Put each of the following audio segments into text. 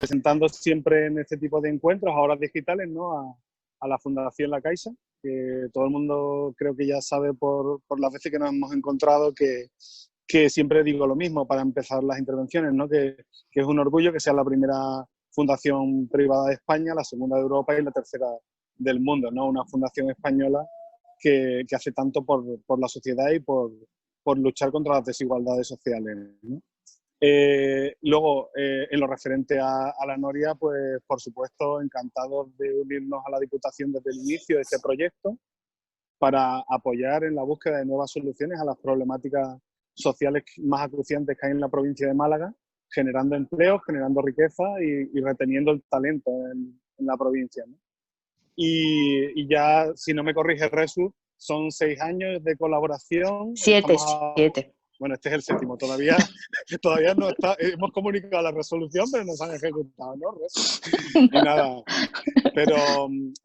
presentando siempre en este tipo de encuentros, a Horas Digitales, ¿no? A la Fundación La Caixa, que todo el mundo creo que ya sabe por las veces que nos hemos encontrado que siempre digo lo mismo para empezar las intervenciones, ¿no? Que es un orgullo que sea la primera fundación privada de España, la segunda de Europa y la tercera del mundo, ¿no? Una fundación española que hace tanto por la sociedad y por luchar contra las desigualdades sociales, ¿no? Luego, en lo referente a la Noria, pues por supuesto, encantados de unirnos a la Diputación desde el inicio de este proyecto para apoyar en la búsqueda de nuevas soluciones a las problemáticas sociales más acuciantes que hay en la provincia de Málaga, generando empleos, generando riqueza y reteniendo el talento en la provincia, ¿no? Y ya, si no me corrige Resu, son 6 años de colaboración. Siete. Bueno, este es el 7º, todavía no está, hemos comunicado la resolución, pero no se han ejecutado, ¿no? Y nada, pero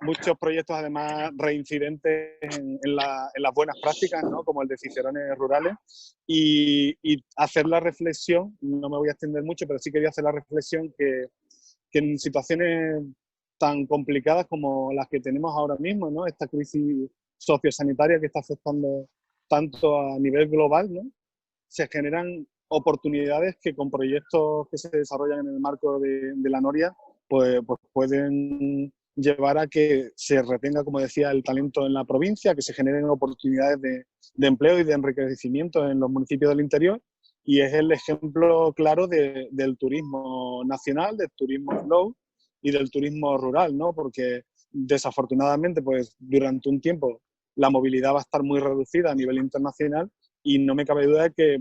muchos proyectos además reincidentes en las buenas prácticas, ¿no? Como el de Cicerones Rurales, y hacer la reflexión, no me voy a extender mucho, pero sí quería hacer la reflexión que en situaciones tan complicadas como las que tenemos ahora mismo, ¿no? Esta crisis sociosanitaria que está afectando tanto a nivel global, ¿no? Se generan oportunidades que con proyectos que se desarrollan en el marco de la Noria, pues pueden llevar a que se retenga, como decía, el talento en la provincia, que se generen oportunidades de empleo y de enriquecimiento en los municipios del interior, y es el ejemplo claro del turismo nacional, del turismo flow y del turismo rural, ¿no? Porque desafortunadamente, pues durante un tiempo la movilidad va a estar muy reducida a nivel internacional, y no me cabe duda de que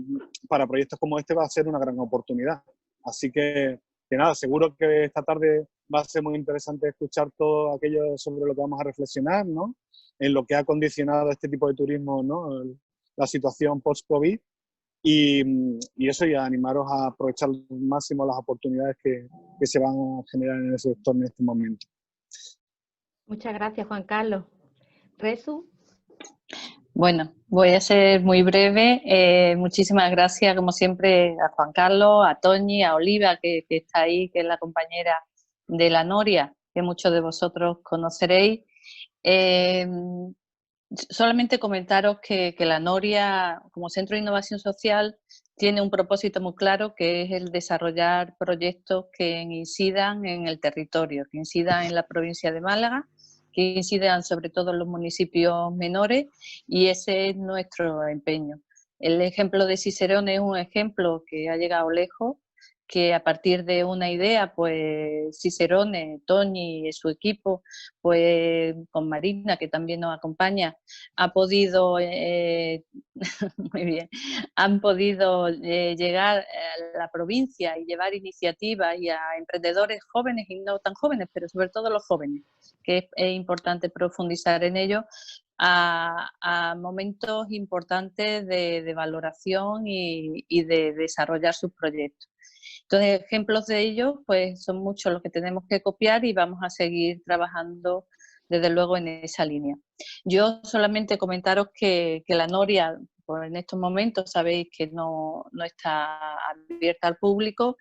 para proyectos como este va a ser una gran oportunidad. Así que nada, seguro que esta tarde va a ser muy interesante escuchar todo aquello sobre lo que vamos a reflexionar, ¿no? En lo que ha condicionado este tipo de turismo, ¿no? La situación post-COVID, y eso, y a animaros a aprovechar al máximo las oportunidades que se van a generar en el sector en este momento. Muchas gracias, Juan Carlos. Resu. Bueno, voy a ser muy breve. Muchísimas gracias, como siempre, a Juan Carlos, a Toñi, a Oliva, que está ahí, que es la compañera de la Noria, que muchos de vosotros conoceréis. Solamente comentaros que la Noria, como Centro de Innovación Social, tiene un propósito muy claro, que es el desarrollar proyectos que incidan en el territorio, que incidan en la provincia de Málaga, que incidan sobre todo en los municipios menores, y ese es nuestro empeño. El ejemplo de Cicerón es un ejemplo que ha llegado lejos, que a partir de una idea, pues Cicerone, Toñi y su equipo, pues con Marina, que también nos acompaña, ha podido, muy bien, han podido llegar a la provincia y llevar iniciativas y a emprendedores jóvenes y no tan jóvenes, pero sobre todo los jóvenes, que es importante profundizar en ello, a momentos importantes de valoración y de desarrollar sus proyectos. Entonces, ejemplos de ello, pues son muchos los que tenemos que copiar y vamos a seguir trabajando desde luego en esa línea. Yo solamente comentaros que la Noria, pues en estos momentos sabéis que no está abierta al público,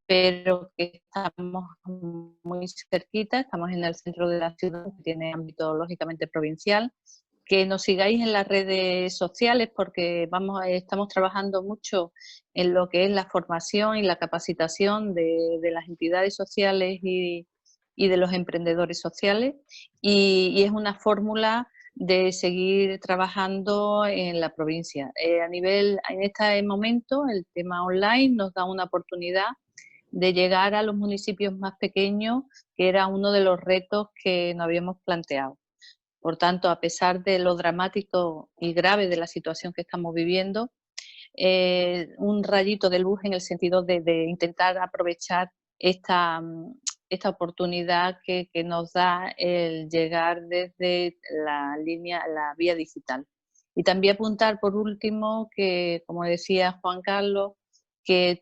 pero que estamos muy cerquita, estamos en el centro de la ciudad, que tiene ámbito lógicamente provincial. Que nos sigáis en las redes sociales, porque estamos trabajando mucho en lo que es la formación y la capacitación de las entidades sociales y de los emprendedores sociales, y es una fórmula de seguir trabajando en la provincia. En este momento, el tema online nos da una oportunidad de llegar a los municipios más pequeños, que era uno de los retos que nos habíamos planteado. Por tanto, a pesar de lo dramático y grave de la situación que estamos viviendo, un rayito de luz en el sentido de intentar aprovechar esta oportunidad que nos da el llegar desde la vía digital. Y también apuntar, por último, que, como decía Juan Carlos, que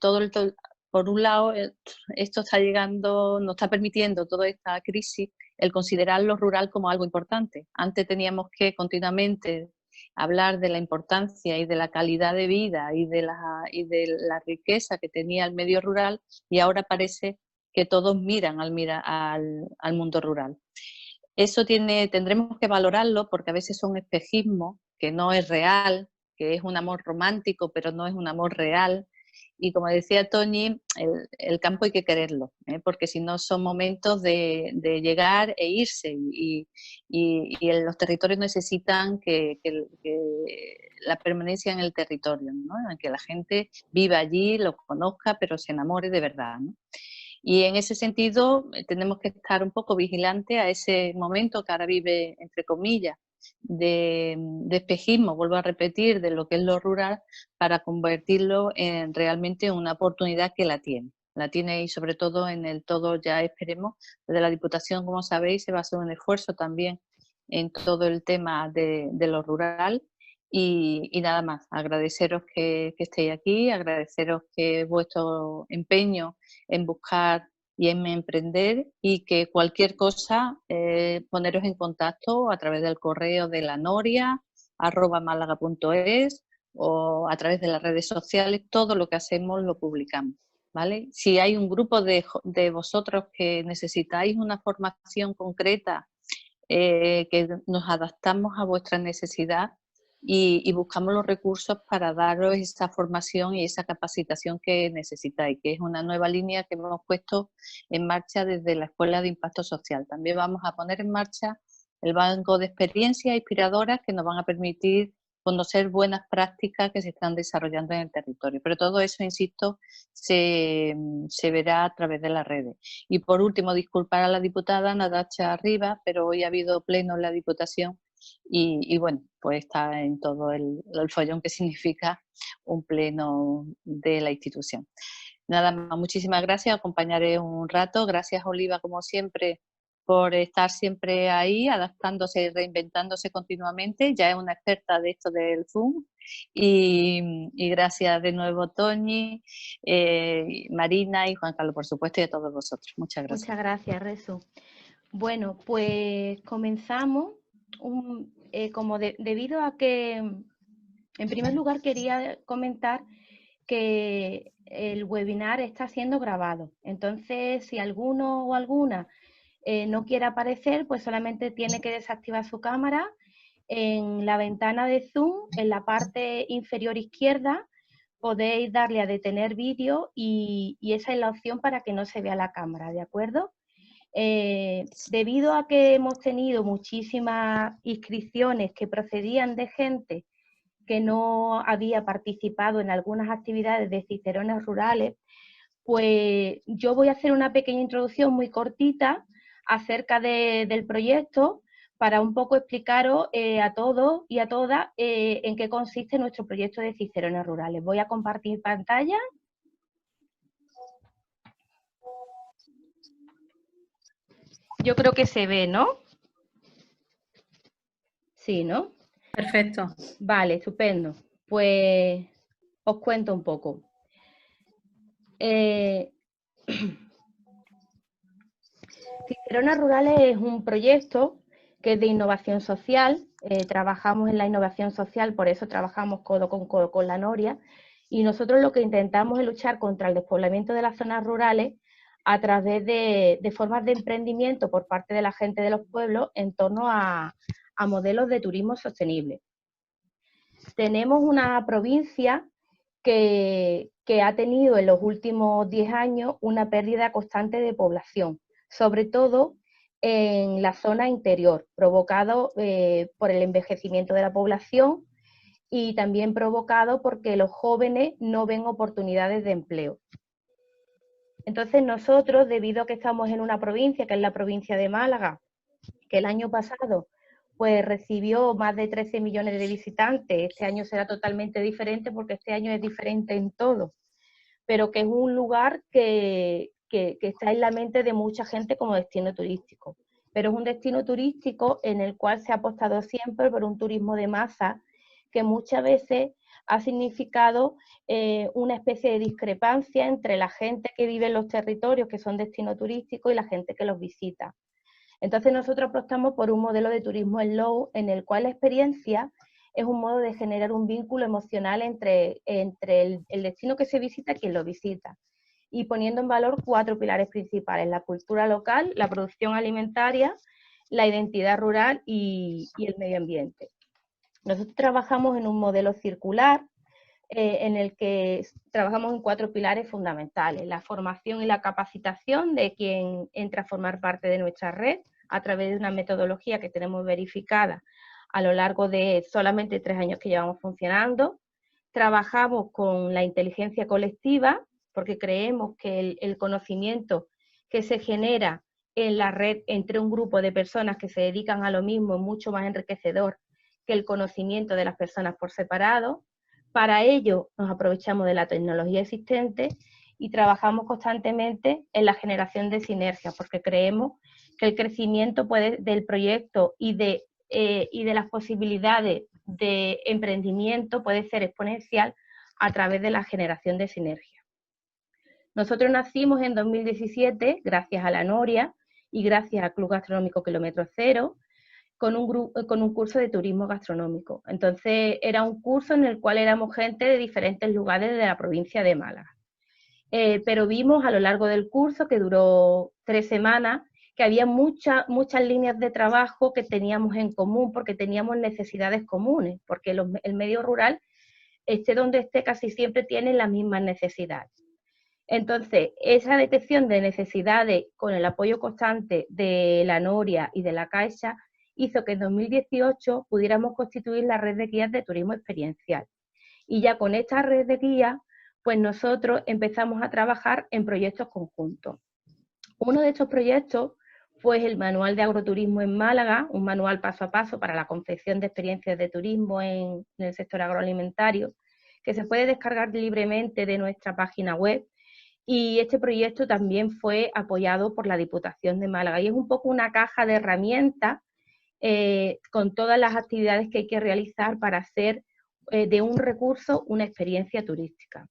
por un lado, esto está llegando, nos está permitiendo toda esta crisis el considerar lo rural como algo importante. Antes teníamos que continuamente hablar de la importancia y de la calidad de vida y de la riqueza que tenía el medio rural, y ahora parece que todos miran al mundo rural. Eso tendremos que valorarlo porque a veces son espejismos, que no es real, que es un amor romántico, pero no es un amor real. Y como decía Tony, el campo hay que quererlo, porque si no son momentos de llegar e irse. Y los territorios necesitan que la permanencia en el territorio, ¿no? Que la gente viva allí, lo conozca, pero se enamore de verdad, ¿no? Y en ese sentido tenemos que estar un poco vigilantes a ese momento que ahora vive, entre comillas, de espejismo, vuelvo a repetir, de lo que es lo rural, para convertirlo en realmente una oportunidad que la tiene y sobre todo en el todo ya esperemos, desde la Diputación, como sabéis, se va a hacer un esfuerzo también en todo el tema de lo rural y nada más, agradeceros que estéis aquí, agradeceros que vuestro empeño en buscar y en emprender y que cualquier cosa poneros en contacto a través del correo de la noria @málaga.es o a través de las redes sociales. Todo lo que hacemos lo publicamos, ¿vale? Si hay un grupo de vosotros que necesitáis una formación concreta, que nos adaptamos a vuestra necesidad y buscamos los recursos para daros esa formación y esa capacitación que necesitáis, que es una nueva línea que hemos puesto en marcha desde la Escuela de Impacto Social. También vamos a poner en marcha el banco de experiencias inspiradoras que nos van a permitir conocer buenas prácticas que se están desarrollando en el territorio. Pero todo eso, insisto, se verá a través de las redes. Y por último, disculpar a la diputada Natacha Rivas, pero hoy ha habido pleno en la Diputación y bueno, pues está en todo el follón que significa un pleno de la institución. Nada más, muchísimas gracias, acompañaré un rato. Gracias, Oliva, como siempre, por estar siempre ahí, adaptándose y reinventándose continuamente. Ya es una experta de esto del Zoom. Y gracias de nuevo, Toñi, Marina y Juan Carlos, por supuesto, y a todos vosotros. Muchas gracias. Muchas gracias, Resu. Bueno, pues comenzamos. Debido a que, en primer lugar, quería comentar que el webinar está siendo grabado. Entonces, si alguno o alguna no quiere aparecer, pues solamente tiene que desactivar su cámara. En la ventana de Zoom, en la parte inferior izquierda, podéis darle a detener vídeo y esa es la opción para que no se vea la cámara, ¿de acuerdo? Debido a que hemos tenido muchísimas inscripciones que procedían de gente que no había participado en algunas actividades de cicerones rurales, pues yo voy a hacer una pequeña introducción muy cortita acerca del proyecto para un poco explicaros a todos y a todas en qué consiste nuestro proyecto de cicerones rurales. Voy a compartir pantalla. Yo creo que se ve, ¿no? Sí, ¿no? Perfecto. Vale, estupendo. Pues os cuento un poco. Cicerones Rurales es un proyecto que es de innovación social. Trabajamos en la innovación social, por eso trabajamos codo con codo con la Noria. Y nosotros lo que intentamos es luchar contra el despoblamiento de las zonas rurales a través de formas de emprendimiento por parte de la gente de los pueblos en torno a modelos de turismo sostenible. Tenemos una provincia que ha tenido en los últimos 10 años una pérdida constante de población, sobre todo en la zona interior, provocado por el envejecimiento de la población y también provocado porque los jóvenes no ven oportunidades de empleo. Entonces nosotros, debido a que estamos en una provincia, que es la provincia de Málaga, que el año pasado pues recibió más de 13 millones de visitantes, este año será totalmente diferente porque este año es diferente en todo, pero que es un lugar que está en la mente de mucha gente como destino turístico. Pero es un destino turístico en el cual se ha apostado siempre por un turismo de masa que muchas veces ha significado una especie de discrepancia entre la gente que vive en los territorios que son destino turístico y la gente que los visita. Entonces nosotros apostamos por un modelo de turismo slow en el cual la experiencia es un modo de generar un vínculo emocional entre el destino que se visita y quien lo visita. y poniendo en valor 4 pilares principales: la cultura local, la producción alimentaria, la identidad rural y el medio ambiente. Nosotros trabajamos en un modelo circular en el que trabajamos en 4 pilares fundamentales: la formación y la capacitación de quien entra a formar parte de nuestra red a través de una metodología que tenemos verificada a lo largo de solamente 3 años que llevamos funcionando. Trabajamos con la inteligencia colectiva, porque creemos que el conocimiento que se genera en la red entre un grupo de personas que se dedican a lo mismo es mucho más enriquecedor que el conocimiento de las personas por separado. Para ello nos aprovechamos de la tecnología existente y trabajamos constantemente en la generación de sinergias, porque creemos que el crecimiento del proyecto y de las posibilidades de emprendimiento puede ser exponencial a través de la generación de sinergias. Nosotros nacimos en 2017 gracias a la Noria y gracias al Club Gastronómico Kilómetro Cero, con un curso de turismo gastronómico. Entonces era un curso en el cual éramos gente de diferentes lugares de la provincia de Málaga. Pero vimos a lo largo del curso, que duró 3 semanas, que había muchas líneas de trabajo que teníamos en común, porque teníamos necesidades comunes, porque el medio rural, esté donde esté, casi siempre tiene las mismas necesidades. Entonces, esa detección de necesidades con el apoyo constante de la Noria y de la Caixa hizo que en 2018 pudiéramos constituir la red de guías de turismo experiencial. Y ya con esta red de guías, pues nosotros empezamos a trabajar en proyectos conjuntos. Uno de estos proyectos fue el Manual de Agroturismo en Málaga, un manual paso a paso para la confección de experiencias de turismo en el sector agroalimentario, que se puede descargar libremente de nuestra página web. Y este proyecto también fue apoyado por la Diputación de Málaga y es un poco una caja de herramientas con todas las actividades que hay que realizar para hacer de un recurso una experiencia turística.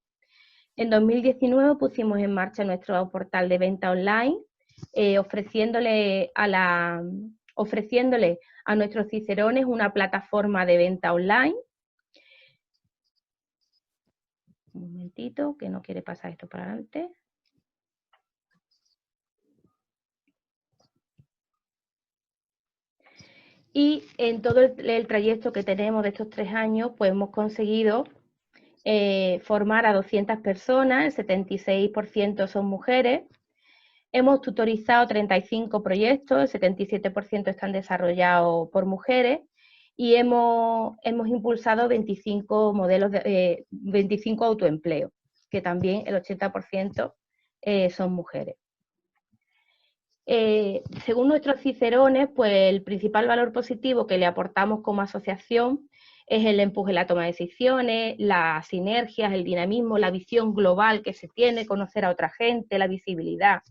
En 2019 pusimos en marcha nuestro portal de venta online, ofreciéndole a nuestros cicerones una plataforma de venta online. Un momentito, que no quiere pasar esto para adelante. Y en todo el trayecto que tenemos de estos 3 años, pues hemos conseguido formar a 200 personas, el 76% son mujeres. Hemos tutorizado 35 proyectos, el 77% están desarrollados por mujeres y hemos impulsado 25 modelos 25 autoempleos, que también el 80% son mujeres. Según nuestros cicerones, pues el principal valor positivo que le aportamos como asociación es el empuje en la toma de decisiones, las sinergias, el dinamismo, la visión global que se tiene, conocer a otra gente, la visibilidad.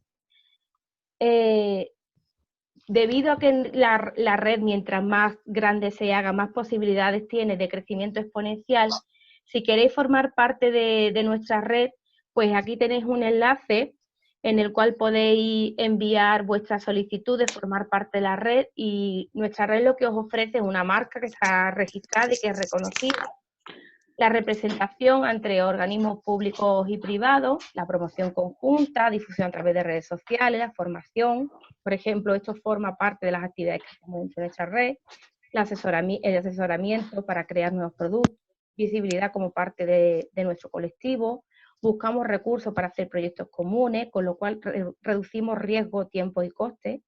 Debido a que la red, mientras más grande se haga, más posibilidades tiene de crecimiento exponencial, si queréis formar parte de nuestra red, pues aquí tenéis un enlace en el cual podéis enviar vuestra solicitud de formar parte de la red, y nuestra red lo que os ofrece es una marca que está registrada y que es reconocida, la representación entre organismos públicos y privados, la promoción conjunta, difusión a través de redes sociales, la formación. Por ejemplo, esto forma parte de las actividades que hacemos dentro de nuestra red, el asesoramiento para crear nuevos productos, visibilidad como parte de nuestro colectivo. Buscamos recursos para hacer proyectos comunes, con lo cual reducimos riesgo, tiempo y coste.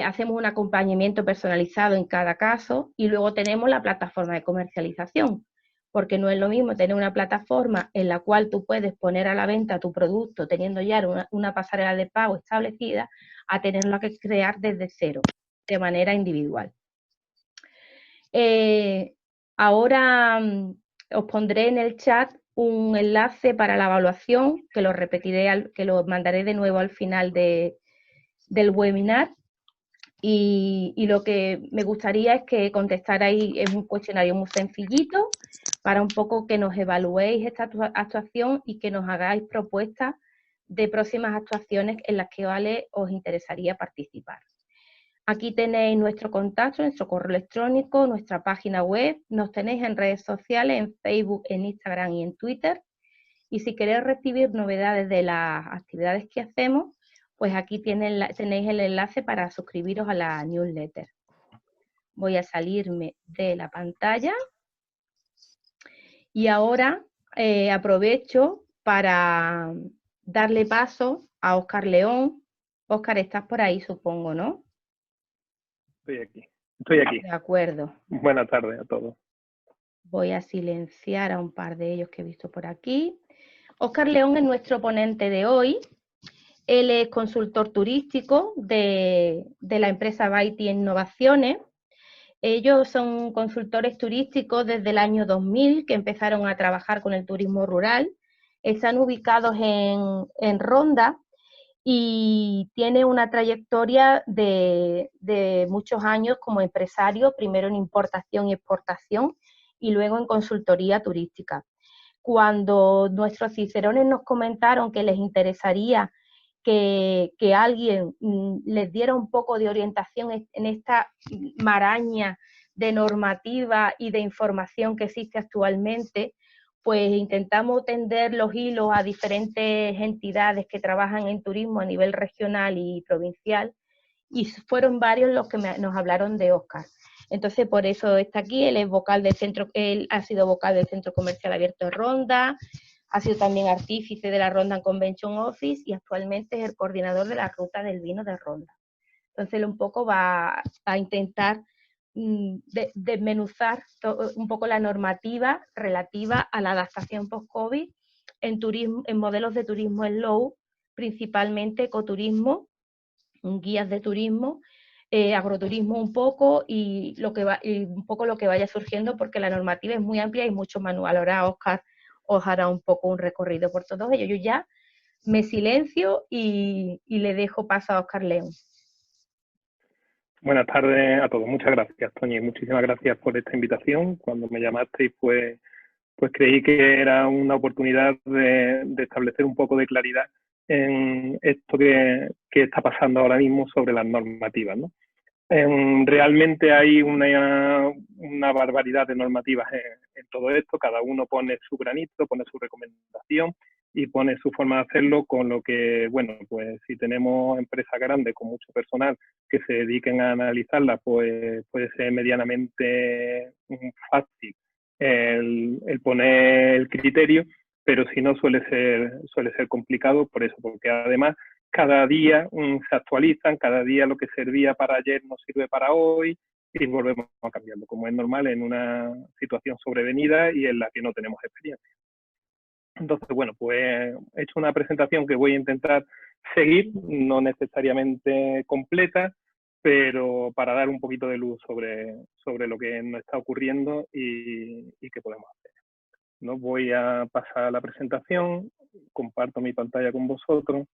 Hacemos un acompañamiento personalizado en cada caso y luego tenemos la plataforma de comercialización, porque no es lo mismo tener una plataforma en la cual tú puedes poner a la venta tu producto teniendo ya una pasarela de pago establecida, a tenerlo que crear desde cero, de manera individual. Ahora os pondré en el chat un enlace para la evaluación, que lo repetiré, que lo mandaré de nuevo al final del webinar. Y lo que me gustaría es que contestarais, es un cuestionario muy sencillito, para un poco que nos evaluéis esta actuación y que nos hagáis propuestas de próximas actuaciones en las que os interesaría participar. Aquí tenéis nuestro contacto, nuestro correo electrónico, nuestra página web, nos tenéis en redes sociales, en Facebook, en Instagram y en Twitter. Y si queréis recibir novedades de las actividades que hacemos, pues aquí tenéis el enlace para suscribiros a la newsletter. Voy a salirme de la pantalla y ahora aprovecho para darle paso a Óscar León. Óscar, estás por ahí, supongo, ¿no? Estoy aquí. Estoy aquí. De acuerdo. Buenas tardes a todos. Voy a silenciar a un par de ellos que he visto por aquí. Óscar León es nuestro ponente de hoy. Él es consultor turístico de la empresa Baiti Innovaciones. Ellos son consultores turísticos desde el año 2000, que empezaron a trabajar con el turismo rural. Están ubicados en Ronda y tiene una trayectoria de muchos años como empresario, primero en importación y exportación y luego en consultoría turística. Cuando nuestros cicerones nos comentaron que les interesaría que alguien les diera un poco de orientación en esta maraña de normativa y de información que existe actualmente, pues intentamos tender los hilos a diferentes entidades que trabajan en turismo a nivel regional y provincial, y fueron varios los que nos hablaron de Óscar. Entonces, por eso está aquí. Él es vocal del centro, él ha sido vocal del Centro Comercial Abierto de Ronda, ha sido también artífice de la Ronda Convention Office y actualmente es el coordinador de la Ruta del Vino de Ronda. Entonces, él un poco va a intentar desmenuzar un poco la normativa relativa a la adaptación post-COVID en modelos de turismo slow, principalmente ecoturismo, guías de turismo, agroturismo un poco y un poco lo que vaya surgiendo, porque la normativa es muy amplia y mucho manual. Ahora Óscar os hará un poco un recorrido por todos ellos. Yo ya me silencio y le dejo paso a Óscar León. Buenas tardes a todos. Muchas gracias, Toñi. Muchísimas gracias por esta invitación. Cuando me llamasteis, pues creí que era una oportunidad de establecer un poco de claridad en esto que está pasando ahora mismo sobre las normativas, ¿no? Realmente hay una barbaridad de normativas en todo esto. Cada uno pone su granito, pone su recomendación y pone su forma de hacerlo, con lo que, bueno, pues si tenemos empresas grandes con mucho personal que se dediquen a analizarlas, pues puede ser medianamente fácil el poner el criterio, pero si no suele ser complicado por eso, porque además cada día se actualizan, cada día lo que servía para ayer no sirve para hoy y volvemos a cambiarlo, como es normal en una situación sobrevenida y en la que no tenemos experiencia. Entonces, bueno, pues he hecho una presentación que voy a intentar seguir, no necesariamente completa, pero para dar un poquito de luz sobre lo que nos está ocurriendo y qué podemos hacer, ¿no? Voy a pasar a la presentación, comparto mi pantalla con vosotros.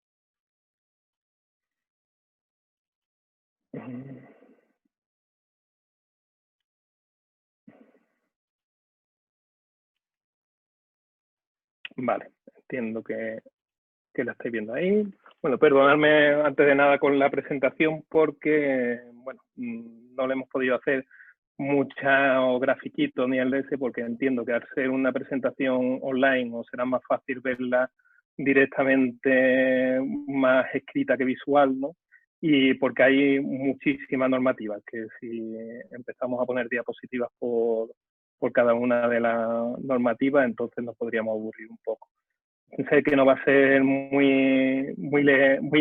Vale, entiendo que la estáis viendo ahí. Bueno, perdonadme antes de nada con la presentación porque, bueno, no le hemos podido hacer mucho grafiquito ni el DS porque entiendo que al ser una presentación online os será más fácil verla directamente más escrita que visual, ¿no? Y porque hay muchísimas normativas que si empezamos a poner diapositivas por cada una de las normativas, entonces nos podríamos aburrir un poco. Sé que no va a ser muy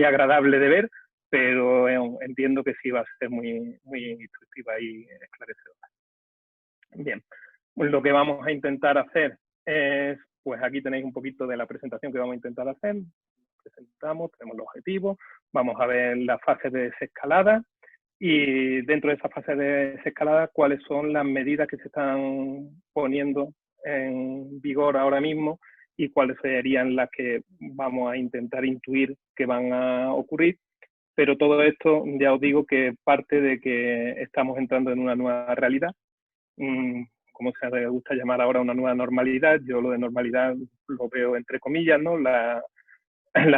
agradable de ver, pero entiendo que sí va a ser muy instructiva y esclarecedora. Bien, pues lo que vamos a intentar hacer es, pues aquí tenéis un poquito de la presentación que vamos a intentar hacer. Presentamos, tenemos los objetivos, vamos a ver las fases de desescalada y dentro de esa fase de desescalada cuáles son las medidas que se están poniendo en vigor ahora mismo y cuáles serían las que vamos a intentar intuir que van a ocurrir. Pero todo esto ya os digo que parte de que estamos entrando en una nueva realidad, como se gusta llamar ahora una nueva normalidad. Yo lo de normalidad lo veo entre comillas, ¿no? La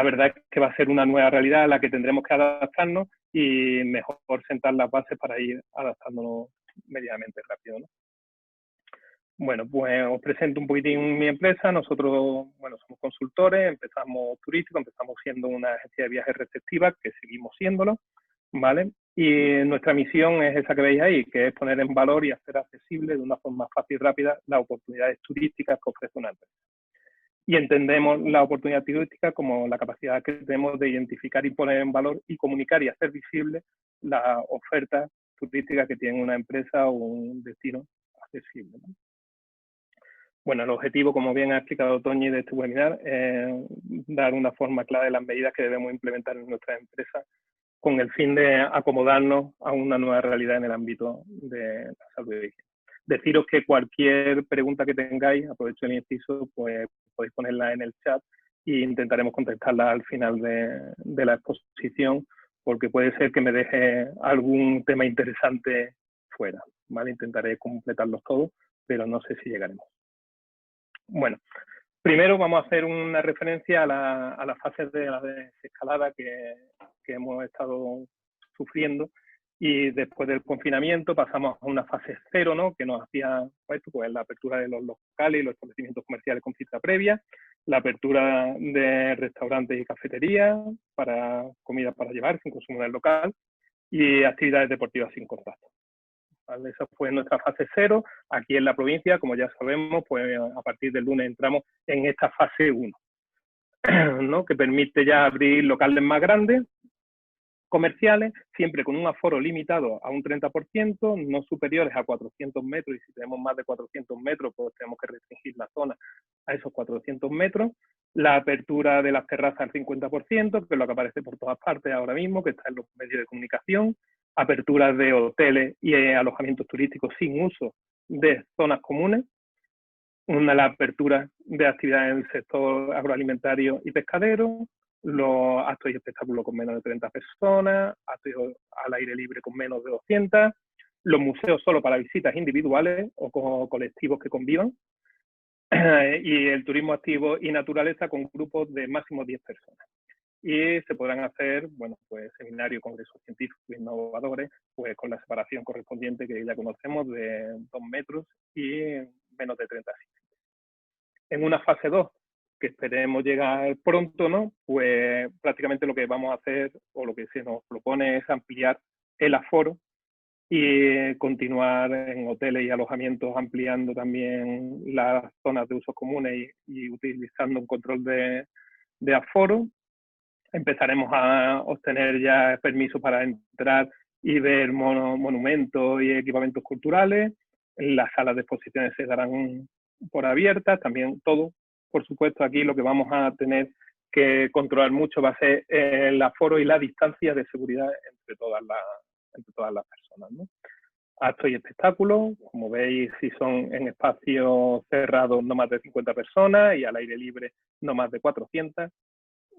verdad es que va a ser una nueva realidad a la que tendremos que adaptarnos y mejor sentar las bases para ir adaptándonos medianamente rápido, ¿no? Bueno, pues os presento un poquitín mi empresa. Nosotros, bueno, somos consultores, empezamos turístico, empezamos siendo una agencia de viajes receptiva, que seguimos siéndolo, ¿vale? Y nuestra misión es esa que veis ahí, que es poner en valor y hacer accesible de una forma fácil y rápida las oportunidades turísticas que ofrece una empresa. Y entendemos la oportunidad turística como la capacidad que tenemos de identificar y poner en valor y comunicar y hacer visible las ofertas turísticas que tiene una empresa o un destino accesible, ¿no? Bueno, el objetivo, como bien ha explicado Toñi, de este webinar es dar una forma clara de las medidas que debemos implementar en nuestras empresas con el fin de acomodarnos a una nueva realidad en el ámbito de la salud y higiene. Deciros que cualquier pregunta que tengáis, aprovecho el inciso, pues podéis ponerla en el chat e intentaremos contestarla al final de la exposición, porque puede ser que me deje algún tema interesante fuera, ¿vale? Intentaré completarlos todos, pero no sé si llegaremos. Bueno, primero vamos a hacer una referencia a las fases de la desescalada que hemos estado sufriendo, y después del confinamiento pasamos a una fase 0, ¿no? Que nos hacía pues la apertura de los locales y los establecimientos comerciales con cita previa, la apertura de restaurantes y cafeterías para comida para llevar sin consumo en el local y actividades deportivas sin contacto. ¿Vale? Esa fue nuestra fase 0. Aquí en la provincia, como ya sabemos, pues a partir del lunes entramos en esta fase 1, ¿no? Que permite ya abrir locales más grandes, comerciales, siempre con un aforo limitado a un 30%, no superiores a 400 metros, y si tenemos más de 400 metros, pues tenemos que restringir la zona a esos 400 metros. La apertura de las terrazas al 50%, que es lo que aparece por todas partes ahora mismo, que está en los medios de comunicación. Aperturas de hoteles y alojamientos turísticos sin uso de zonas comunes. La apertura de actividades en el sector agroalimentario y pescadero, los actos y espectáculos con menos de 30 personas, actos al aire libre con menos de 200, los museos solo para visitas individuales o con colectivos que convivan, y el turismo activo y naturaleza con grupos de máximo 10 personas. Y se podrán hacer, bueno, pues seminarios, congresos científicos innovadores, pues con la separación correspondiente que ya conocemos de 2 metros y menos de 30 asistentes. En una fase 2, que esperemos llegar pronto, ¿no? Pues prácticamente lo que vamos a hacer, o lo que se nos propone, es ampliar el aforo y continuar en hoteles y alojamientos ampliando también las zonas de usos comunes y utilizando un control de aforo. Empezaremos a obtener ya permisos para entrar y ver monumentos y equipamientos culturales. Las salas de exposiciones se darán por abiertas, también todo. Por supuesto, aquí lo que vamos a tener que controlar mucho va a ser el aforo y la distancia de seguridad entre todas las personas, ¿no? Actos y espectáculos, como veis, si son en espacios cerrados no más de 50 personas y al aire libre no más de 400.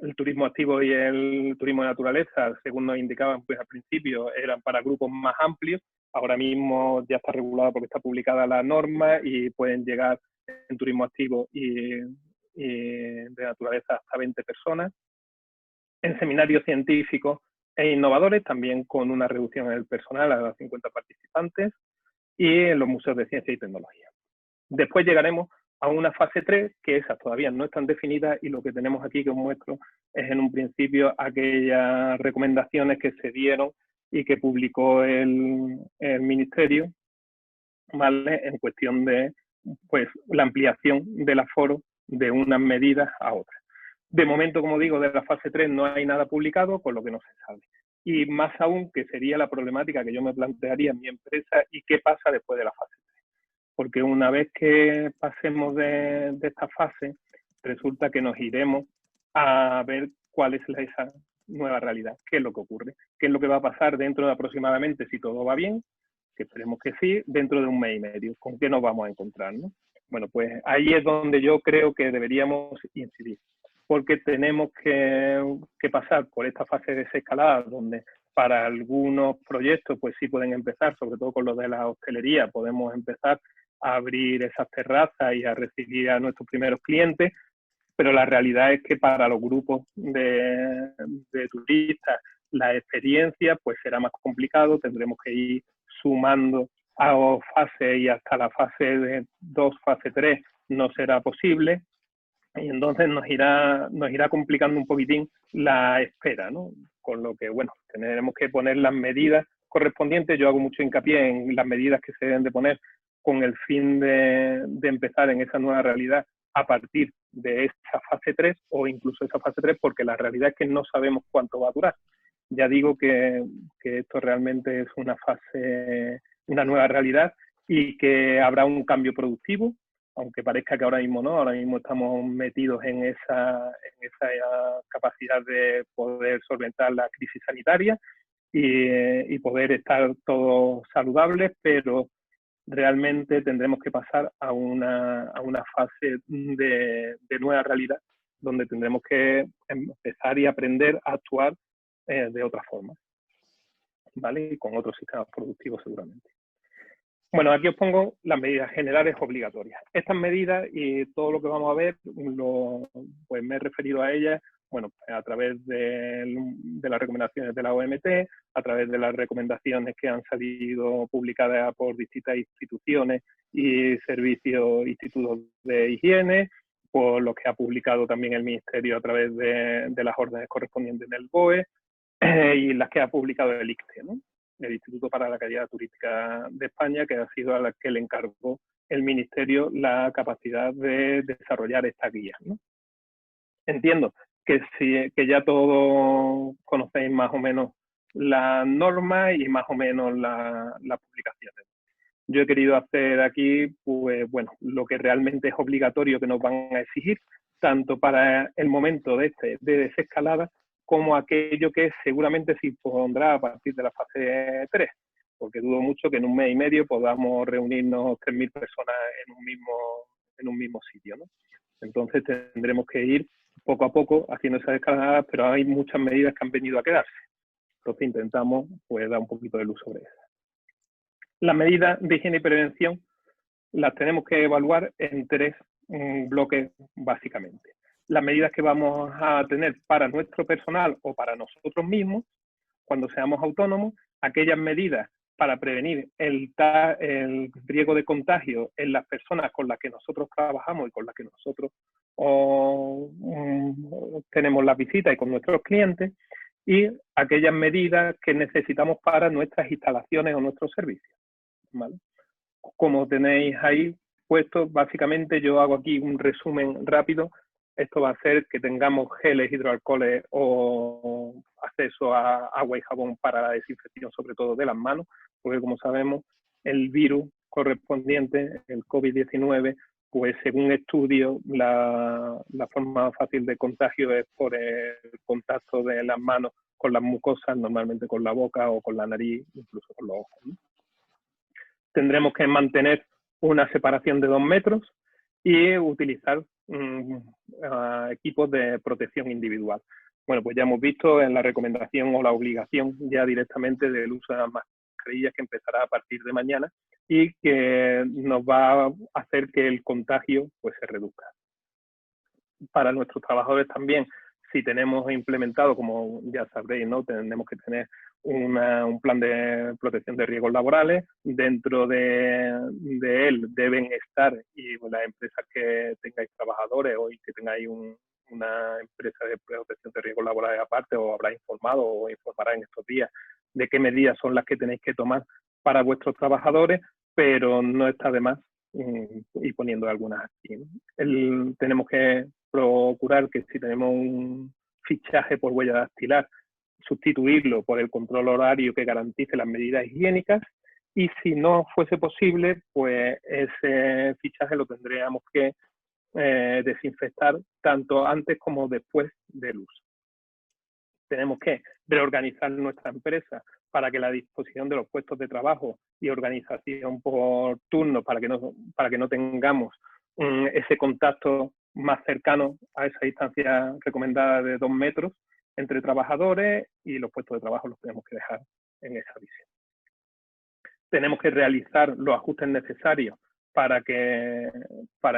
El turismo activo y el turismo de naturaleza, según nos indicaban pues al principio, eran para grupos más amplios. Ahora mismo ya está regulado porque está publicada la norma y pueden llegar en turismo activo y de naturaleza hasta 20 personas. En seminarios científicos e innovadores, también con una reducción en el personal a 50 participantes, y en los museos de ciencia y tecnología. Después llegaremos a una fase 3, que esas todavía no están definidas, y lo que tenemos aquí que os muestro es en un principio aquellas recomendaciones que se dieron y que publicó el Ministerio, ¿vale? En cuestión de pues, la ampliación del aforo de unas medidas a otras. De momento, como digo, de la fase 3 no hay nada publicado, por lo que no se sabe. Y más aún, que sería la problemática que yo me plantearía en mi empresa y qué pasa después de la fase 3. Porque una vez que pasemos de esta fase, resulta que nos iremos a ver cuál es esa nueva realidad, qué es lo que ocurre, qué es lo que va a pasar dentro de aproximadamente, si todo va bien, que esperemos que sí, dentro de 1 mes y medio, con qué nos vamos a encontrar, ¿no? Bueno, pues ahí es donde yo creo que deberíamos incidir, porque tenemos que pasar por esta fase de desescalada, donde para algunos proyectos pues sí pueden empezar, sobre todo con los de la hostelería, podemos empezar a abrir esas terrazas y a recibir a nuestros primeros clientes, pero la realidad es que para los grupos de turistas la experiencia pues será más complicado, tendremos que ir sumando a fase y hasta la fase 2, fase 3 no será posible, y entonces nos irá complicando un poquitín la espera, ¿no? Con lo que, bueno, tendremos que poner las medidas correspondientes. Yo hago mucho hincapié en las medidas que se deben de poner con el fin de empezar en esa nueva realidad a partir de esa fase 3 o incluso esa fase 3, porque la realidad es que no sabemos cuánto va a durar. Ya digo que esto realmente es una fase, una nueva realidad, y que habrá un cambio productivo, aunque parezca que ahora mismo no. Ahora mismo estamos metidos en esa capacidad de poder solventar la crisis sanitaria y poder estar todos saludables, pero realmente tendremos que pasar a una fase de nueva realidad, donde tendremos que empezar y aprender a actuar de otra forma, ¿vale? Y con otros sistemas productivos seguramente. Bueno, aquí os pongo las medidas generales obligatorias. Estas medidas y todo lo que vamos a ver, pues me he referido a ellas, bueno, a través de las recomendaciones de la OMT, a través de las recomendaciones que han salido publicadas por distintas instituciones y servicios, institutos de higiene, por lo que ha publicado también el Ministerio a través de las órdenes correspondientes del BOE, y las que ha publicado el ICTE, ¿no? El Instituto para la Calidad Turística de España, que ha sido a la que le encargó el Ministerio la capacidad de desarrollar estas guías, ¿no? Entiendo que ya todos conocéis más o menos las normas y más o menos las publicaciones. Yo he querido hacer aquí, pues bueno, lo que realmente es obligatorio que nos van a exigir, tanto para el momento de desescalada, como aquello que seguramente se impondrá a partir de la fase 3, porque dudo mucho que en un mes y medio podamos reunirnos 3.000 personas en un mismo sitio, ¿no? Entonces tendremos que ir poco a poco haciendo esas escaladas, pero hay muchas medidas que han venido a quedarse. Entonces intentamos, pues, dar un poquito de luz sobre eso. Las medidas de higiene y prevención las tenemos que evaluar en 3 bloques básicamente. Las medidas que vamos a tener para nuestro personal o para nosotros mismos cuando seamos autónomos, aquellas medidas para prevenir el riesgo de contagio en las personas con las que nosotros trabajamos y con las que nosotros tenemos las visitas y con nuestros clientes, y aquellas medidas que necesitamos para nuestras instalaciones o nuestros servicios, ¿vale? Como tenéis ahí puesto, básicamente yo hago aquí un resumen rápido. Esto va a hacer que tengamos geles, hidroalcoholes o acceso a agua y jabón para la desinfección, sobre todo de las manos, porque como sabemos, el virus correspondiente, el COVID-19, pues según estudios, la forma más fácil de contagio es por el contacto de las manos con las mucosas, normalmente con la boca o con la nariz, incluso con los ojos, ¿no? Tendremos que mantener una separación de 2 metros y utilizar equipos de protección individual. Bueno, pues ya hemos visto en la recomendación o la obligación ya directamente del uso de las mascarillas, que empezará a partir de mañana y que nos va a hacer que el contagio, pues, se reduzca. Para nuestros trabajadores también, si tenemos implementado, como ya sabréis, ¿no?, tenemos que tener un plan de protección de riesgos laborales. Dentro de él deben estar, y las empresas que tengáis trabajadores o que tengáis una empresa de protección de riesgos laborales aparte, o habrá informado o informará en estos días de qué medidas son las que tenéis que tomar para vuestros trabajadores, pero no está de más ir poniendo algunas aquí, ¿no? Tenemos que procurar que si tenemos un fichaje por huella dactilar, sustituirlo por el control horario que garantice las medidas higiénicas, y si no fuese posible, pues ese fichaje lo tendríamos que desinfectar tanto antes como después del uso. Tenemos que reorganizar nuestra empresa para que la disposición de los puestos de trabajo y organización por turno, para que no tengamos ese contacto más cercano a esa distancia recomendada de 2 metros entre trabajadores, y los puestos de trabajo los tenemos que dejar en esa visión. Tenemos que realizar los ajustes necesarios para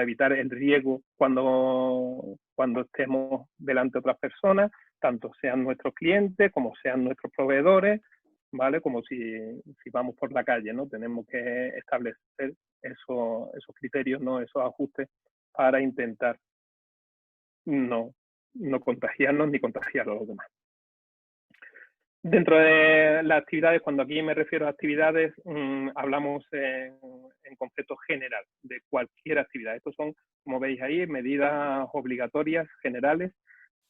evitar el riesgo cuando estemos delante de otras personas, tanto sean nuestros clientes como sean nuestros proveedores, ¿vale? Como si vamos por la calle, ¿no? Tenemos que establecer esos criterios, ¿no? Esos ajustes para intentar no contagiarnos ni contagiar a los demás. Dentro de las actividades, cuando aquí me refiero a actividades, hablamos en concepto general de cualquier actividad. Estos son, como veis ahí, medidas obligatorias generales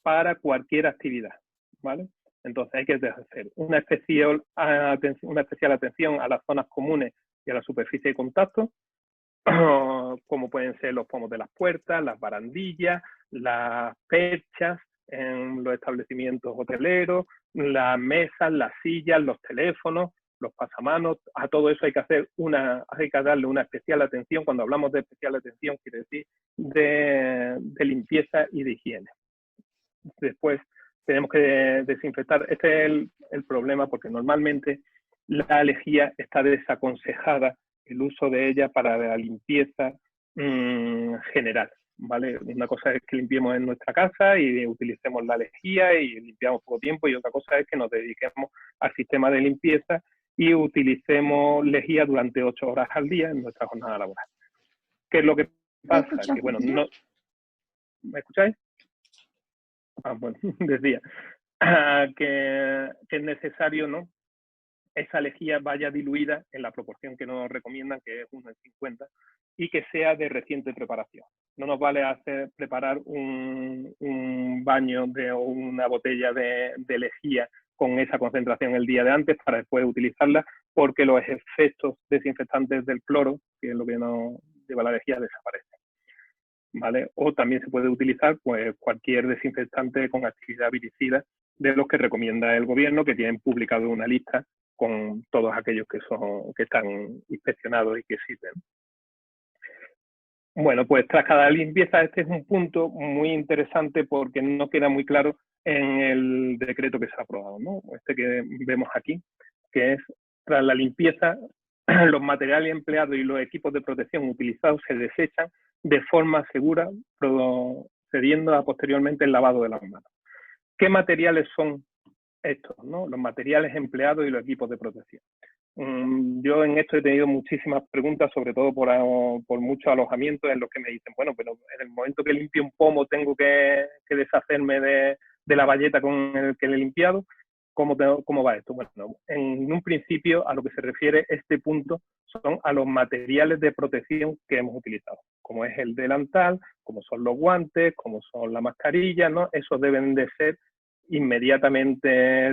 para cualquier actividad, ¿vale? Entonces hay que hacer una especial atención a las zonas comunes y a la superficie de contacto, como pueden ser los pomos de las puertas, las barandillas, las perchas en los establecimientos hoteleros, las mesas, las sillas, los teléfonos, los pasamanos. A todo eso hay que darle una especial atención. Cuando hablamos de especial atención, quiere decir de limpieza y de higiene. Después tenemos que desinfectar. Este es el problema, porque normalmente la lejía está desaconsejada el uso de ella para la limpieza general, ¿vale? Una cosa es que limpiemos en nuestra casa y utilicemos la lejía y limpiamos poco tiempo, y otra cosa es que nos dediquemos al sistema de limpieza y utilicemos lejía durante 8 horas al día en nuestra jornada laboral. ¿Qué es lo que pasa? Que, bueno, no... ¿Me escucháis? Bueno, decía que es necesario, ¿no?, esa lejía vaya diluida en la proporción que nos recomiendan, que es 1:50, y que sea de reciente preparación. No nos vale preparar un baño o una botella de lejía con esa concentración el día de antes para después utilizarla, porque los efectos desinfectantes del cloro, que es lo que nos lleva la lejía, desaparecen, ¿vale? O también se puede utilizar, pues, cualquier desinfectante con actividad viricida de los que recomienda el gobierno, que tienen publicado una lista con todos aquellos que están inspeccionados y que sirven. Bueno, pues tras cada limpieza, este es un punto muy interesante porque no queda muy claro en el decreto que se ha aprobado, ¿no? Este que vemos aquí, que es: tras la limpieza, los materiales empleados y los equipos de protección utilizados se desechan de forma segura, procediendo a posteriormente el lavado de las manos. ¿Qué materiales son estos, ¿no? Los materiales empleados y los equipos de protección. Yo en esto he tenido muchísimas preguntas, sobre todo por muchos alojamientos en los que me dicen, bueno, pero en el momento que limpie un pomo tengo que deshacerme de la bayeta con el que le he limpiado. ¿Cómo va esto? Bueno, en un principio, a lo que se refiere este punto son a los materiales de protección que hemos utilizado, como es el delantal, como son los guantes, como son la mascarilla, ¿no? Esos deben de ser inmediatamente,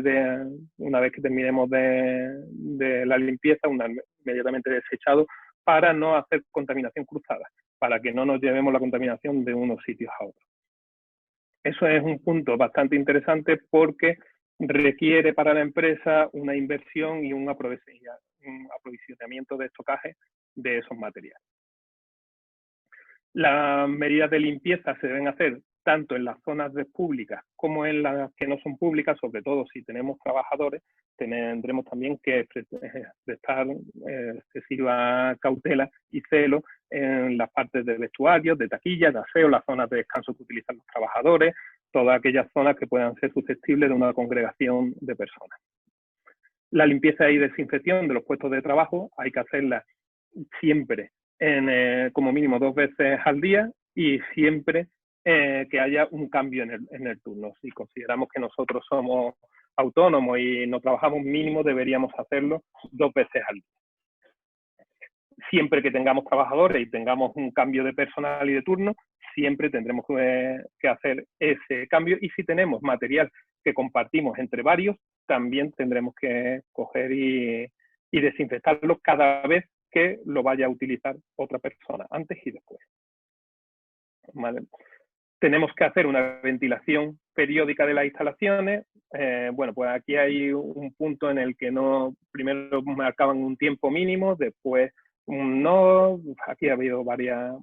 una vez que terminemos de la limpieza, inmediatamente desechado, para no hacer contaminación cruzada, para que no nos llevemos la contaminación de unos sitios a otros. Eso es un punto bastante interesante porque requiere para la empresa una inversión y un aprovisionamiento de estocaje de esos materiales. Las medidas de limpieza se deben hacer tanto en las zonas públicas como en las que no son públicas, sobre todo si tenemos trabajadores, tendremos también que prestar excesiva cautela y celo en las partes de vestuarios, de taquillas, de aseo, las zonas de descanso que utilizan los trabajadores, todas aquellas zonas que puedan ser susceptibles de una congregación de personas. La limpieza y desinfección de los puestos de trabajo hay que hacerla siempre como mínimo 2 veces al día y siempre que haya un cambio en el turno. Si consideramos que nosotros somos autónomos y no trabajamos, mínimo deberíamos hacerlo 2 veces al día. Siempre que tengamos trabajadores y tengamos un cambio de personal y de turno, siempre tendremos que hacer ese cambio, y si tenemos material que compartimos entre varios, también tendremos que coger y desinfectarlo cada vez que lo vaya a utilizar otra persona, antes y después. ¿Vale? Tenemos que hacer una ventilación periódica de las instalaciones. Bueno, pues aquí hay un punto en el que primero marcaban un tiempo mínimo, después no. Aquí ha habido varias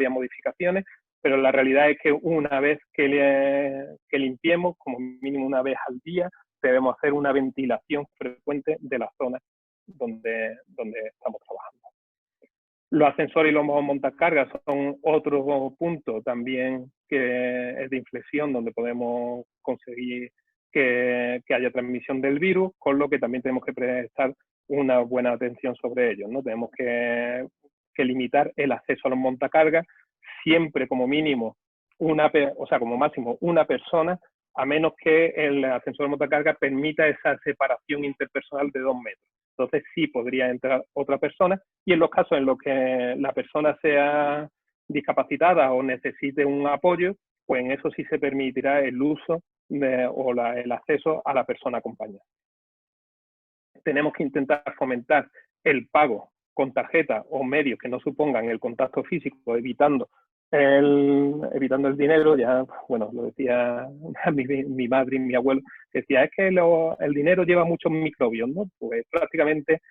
modificaciones, pero la realidad es que una vez que limpiemos, como mínimo una vez al día, debemos hacer una ventilación frecuente de las zonas donde estamos trabajando. Los ascensores y los montacargas son otro punto también que es de inflexión, donde podemos conseguir que haya transmisión del virus, con lo que también tenemos que prestar una buena atención sobre ellos, ¿no? Tenemos que limitar el acceso a los montacargas, siempre como mínimo, como máximo una persona, a menos que el ascensor de montacarga permita esa separación interpersonal de 2 metros. Entonces sí podría entrar otra persona, y en los casos en los que la persona sea discapacitada o necesite un apoyo, pues en eso sí se permitirá el uso el acceso a la persona acompañada. Tenemos que intentar fomentar el pago con tarjeta o medios que no supongan el contacto físico, evitando el dinero. Ya, bueno, lo decía mi madre y mi abuelo, decía, es que el dinero lleva muchos microbios, ¿no? Pues prácticamente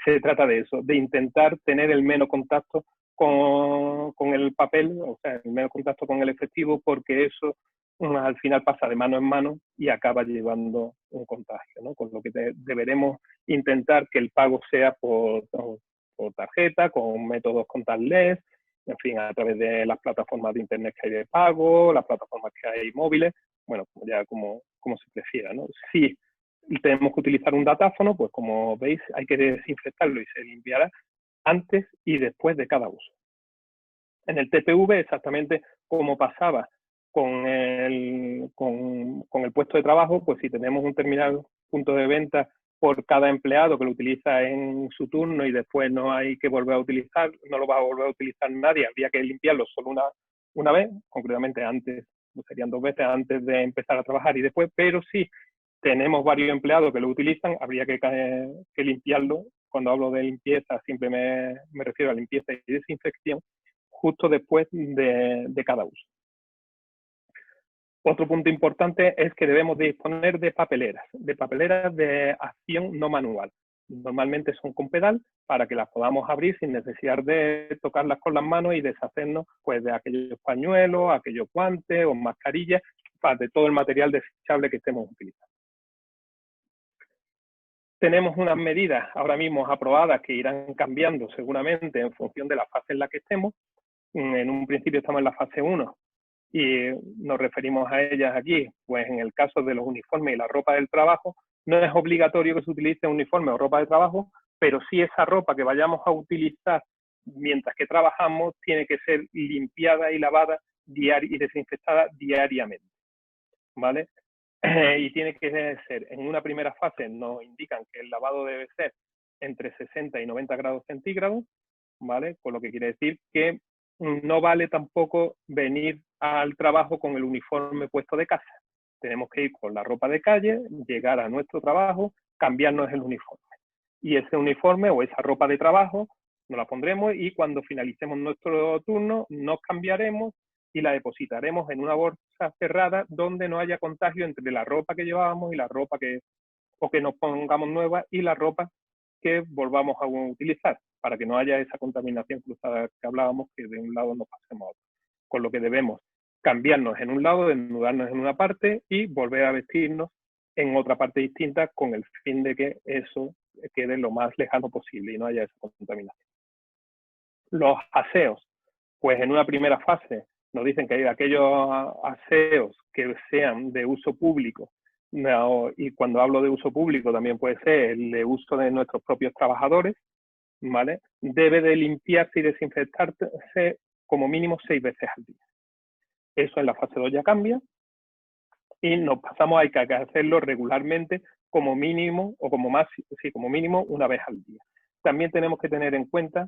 se trata de eso, de intentar tener el menos contacto con el papel, o sea, el menos contacto con el efectivo, porque eso al final pasa de mano en mano y acaba llevando un contagio, ¿no? Con lo que deberemos intentar que el pago sea por tarjeta, con métodos contactless, en fin, a través de las plataformas de internet que hay de pago, las plataformas que hay móviles, bueno, ya como se prefiera, ¿no? Si tenemos que utilizar un datáfono, pues como veis hay que desinfectarlo y se limpiará antes y después de cada uso. En el TPV, exactamente como pasaba con el puesto de trabajo, pues si tenemos un determinado punto de venta por cada empleado que lo utiliza en su turno y después no hay que volver a utilizar, no lo va a volver a utilizar nadie, habría que limpiarlo solo una vez, concretamente antes, serían 2 veces antes de empezar a trabajar y después, pero si tenemos varios empleados que lo utilizan, habría que limpiarlo. Cuando hablo de limpieza, siempre me refiero a limpieza y desinfección, justo después de cada uso. Otro punto importante es que debemos disponer de papeleras de acción no manual. Normalmente son con pedal para que las podamos abrir sin necesidad de tocarlas con las manos y deshacernos pues, de aquellos pañuelos, aquellos guantes o mascarillas, de todo el material desechable que estemos utilizando. Tenemos unas medidas ahora mismo aprobadas que irán cambiando seguramente en función de la fase en la que estemos. En un principio estamos en la fase 1 y nos referimos a ellas aquí, pues en el caso de los uniformes y la ropa del trabajo, no es obligatorio que se utilice uniforme o ropa de trabajo, pero sí esa ropa que vayamos a utilizar mientras que trabajamos tiene que ser limpiada y lavada y desinfectada diariamente, ¿vale? Y tiene que ser, en una primera fase nos indican que el lavado debe ser entre 60 y 90 grados centígrados, ¿vale? Con lo que quiere decir que no vale tampoco venir al trabajo con el uniforme puesto de casa. Tenemos que ir con la ropa de calle, llegar a nuestro trabajo, cambiarnos el uniforme. Y ese uniforme o esa ropa de trabajo nos la pondremos y cuando finalicemos nuestro turno nos cambiaremos y la depositaremos en una bolsa cerrada donde no haya contagio entre la ropa que llevábamos y la ropa que nos pongamos nueva y la ropa que volvamos a utilizar, para que no haya esa contaminación cruzada que hablábamos, que de un lado nos pasemos a otro. Con lo que debemos cambiarnos en un lado, desnudarnos en una parte y volver a vestirnos en otra parte distinta con el fin de que eso quede lo más lejano posible y no haya esa contaminación. Los aseos, pues en una primera fase nos dicen que hay aquellos aseos que sean de uso público, y cuando hablo de uso público también puede ser el de uso de nuestros propios trabajadores, ¿vale? Debe de limpiarse y desinfectarse como mínimo 6 veces al día. Eso en la fase 2 ya cambia y nos pasamos a que hacerlo regularmente como mínimo o como mínimo una vez al día. También tenemos que tener en cuenta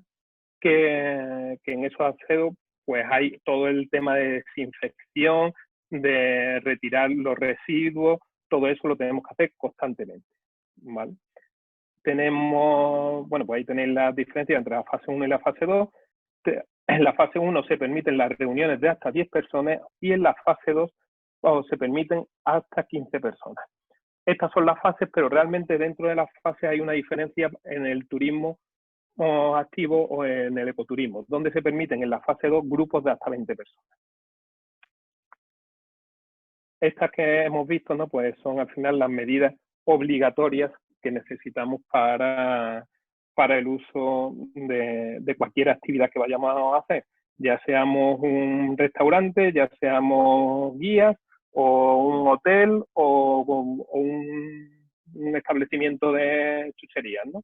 que en esos aseos pues hay todo el tema de desinfección, de retirar los residuos, todo eso lo tenemos que hacer constantemente, ¿vale? Tenemos, bueno, pues ahí tenéis la diferencia entre la fase 1 y la fase 2. En la fase 1 se permiten las reuniones de hasta 10 personas y en la fase 2 se permiten hasta 15 personas. Estas son las fases, pero realmente dentro de las fases hay una diferencia en el turismo activo o en el ecoturismo, donde se permiten en la fase 2 grupos de hasta 20 personas. Estas que hemos visto, ¿no? Pues son al final las medidas obligatorias que necesitamos para el uso de cualquier actividad que vayamos a hacer, ya seamos un restaurante, ya seamos guías o un hotel o un establecimiento de chucherías, ¿no?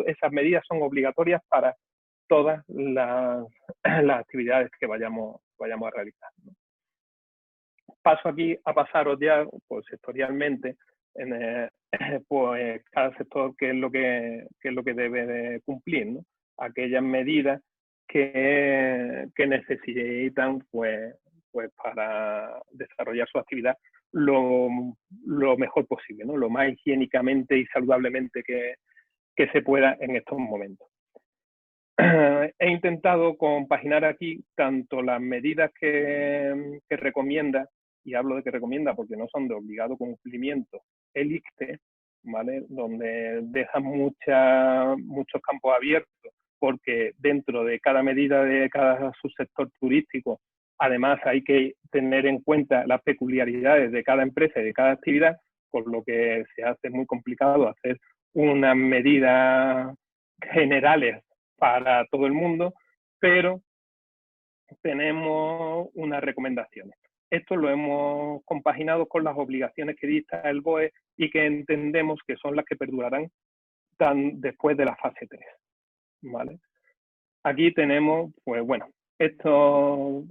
Esas medidas son obligatorias para todas las actividades que vayamos a realizar, ¿no? Paso aquí a pasaros ya, pues sectorialmente, pues cada sector qué es lo que debe de cumplir, ¿no? Aquellas medidas que necesitan pues para desarrollar su actividad lo mejor posible, ¿no? Lo más higiénicamente y saludablemente que se pueda en estos momentos. He intentado compaginar aquí tanto las medidas que recomienda, y hablo de que recomienda porque no son de obligado cumplimiento, el ICTE, ¿vale? Donde deja muchos campos abiertos, porque dentro de cada medida de cada subsector turístico, además hay que tener en cuenta las peculiaridades de cada empresa y de cada actividad, por lo que se hace muy complicado hacer unas medidas generales para todo el mundo, pero tenemos unas recomendaciones. Esto lo hemos compaginado con las obligaciones que dicta el BOE y que entendemos que son las que perdurarán después de la fase 3. ¿Vale? Aquí tenemos, pues bueno, esto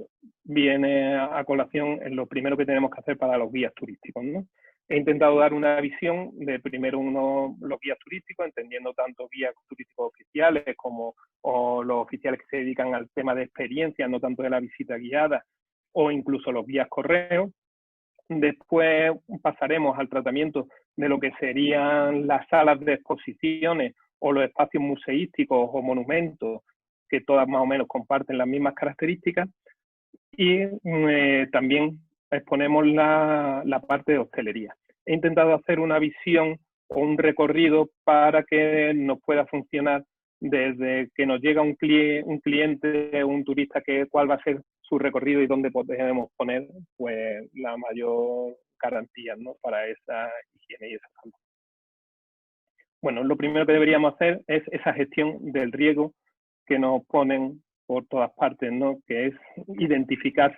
viene a colación en lo primero que tenemos que hacer para los guías turísticos, ¿no? He intentado dar una visión de primero los guías turísticos, entendiendo tanto guías turísticos oficiales como los oficiales que se dedican al tema de experiencia, no tanto de la visita guiada, o incluso los guías correos. Después pasaremos al tratamiento de lo que serían las salas de exposiciones o los espacios museísticos o monumentos, que todas más o menos comparten las mismas características. Y también exponemos la parte de hostelería. He intentado hacer una visión o un recorrido para que nos pueda funcionar desde que nos llega un cliente, un turista, cuál va a ser su recorrido y dónde podemos poner pues la mayor garantía, ¿no? Para esa higiene y esa salud. Bueno, lo primero que deberíamos hacer es esa gestión del riesgo que nos ponen por todas partes, ¿no? Que es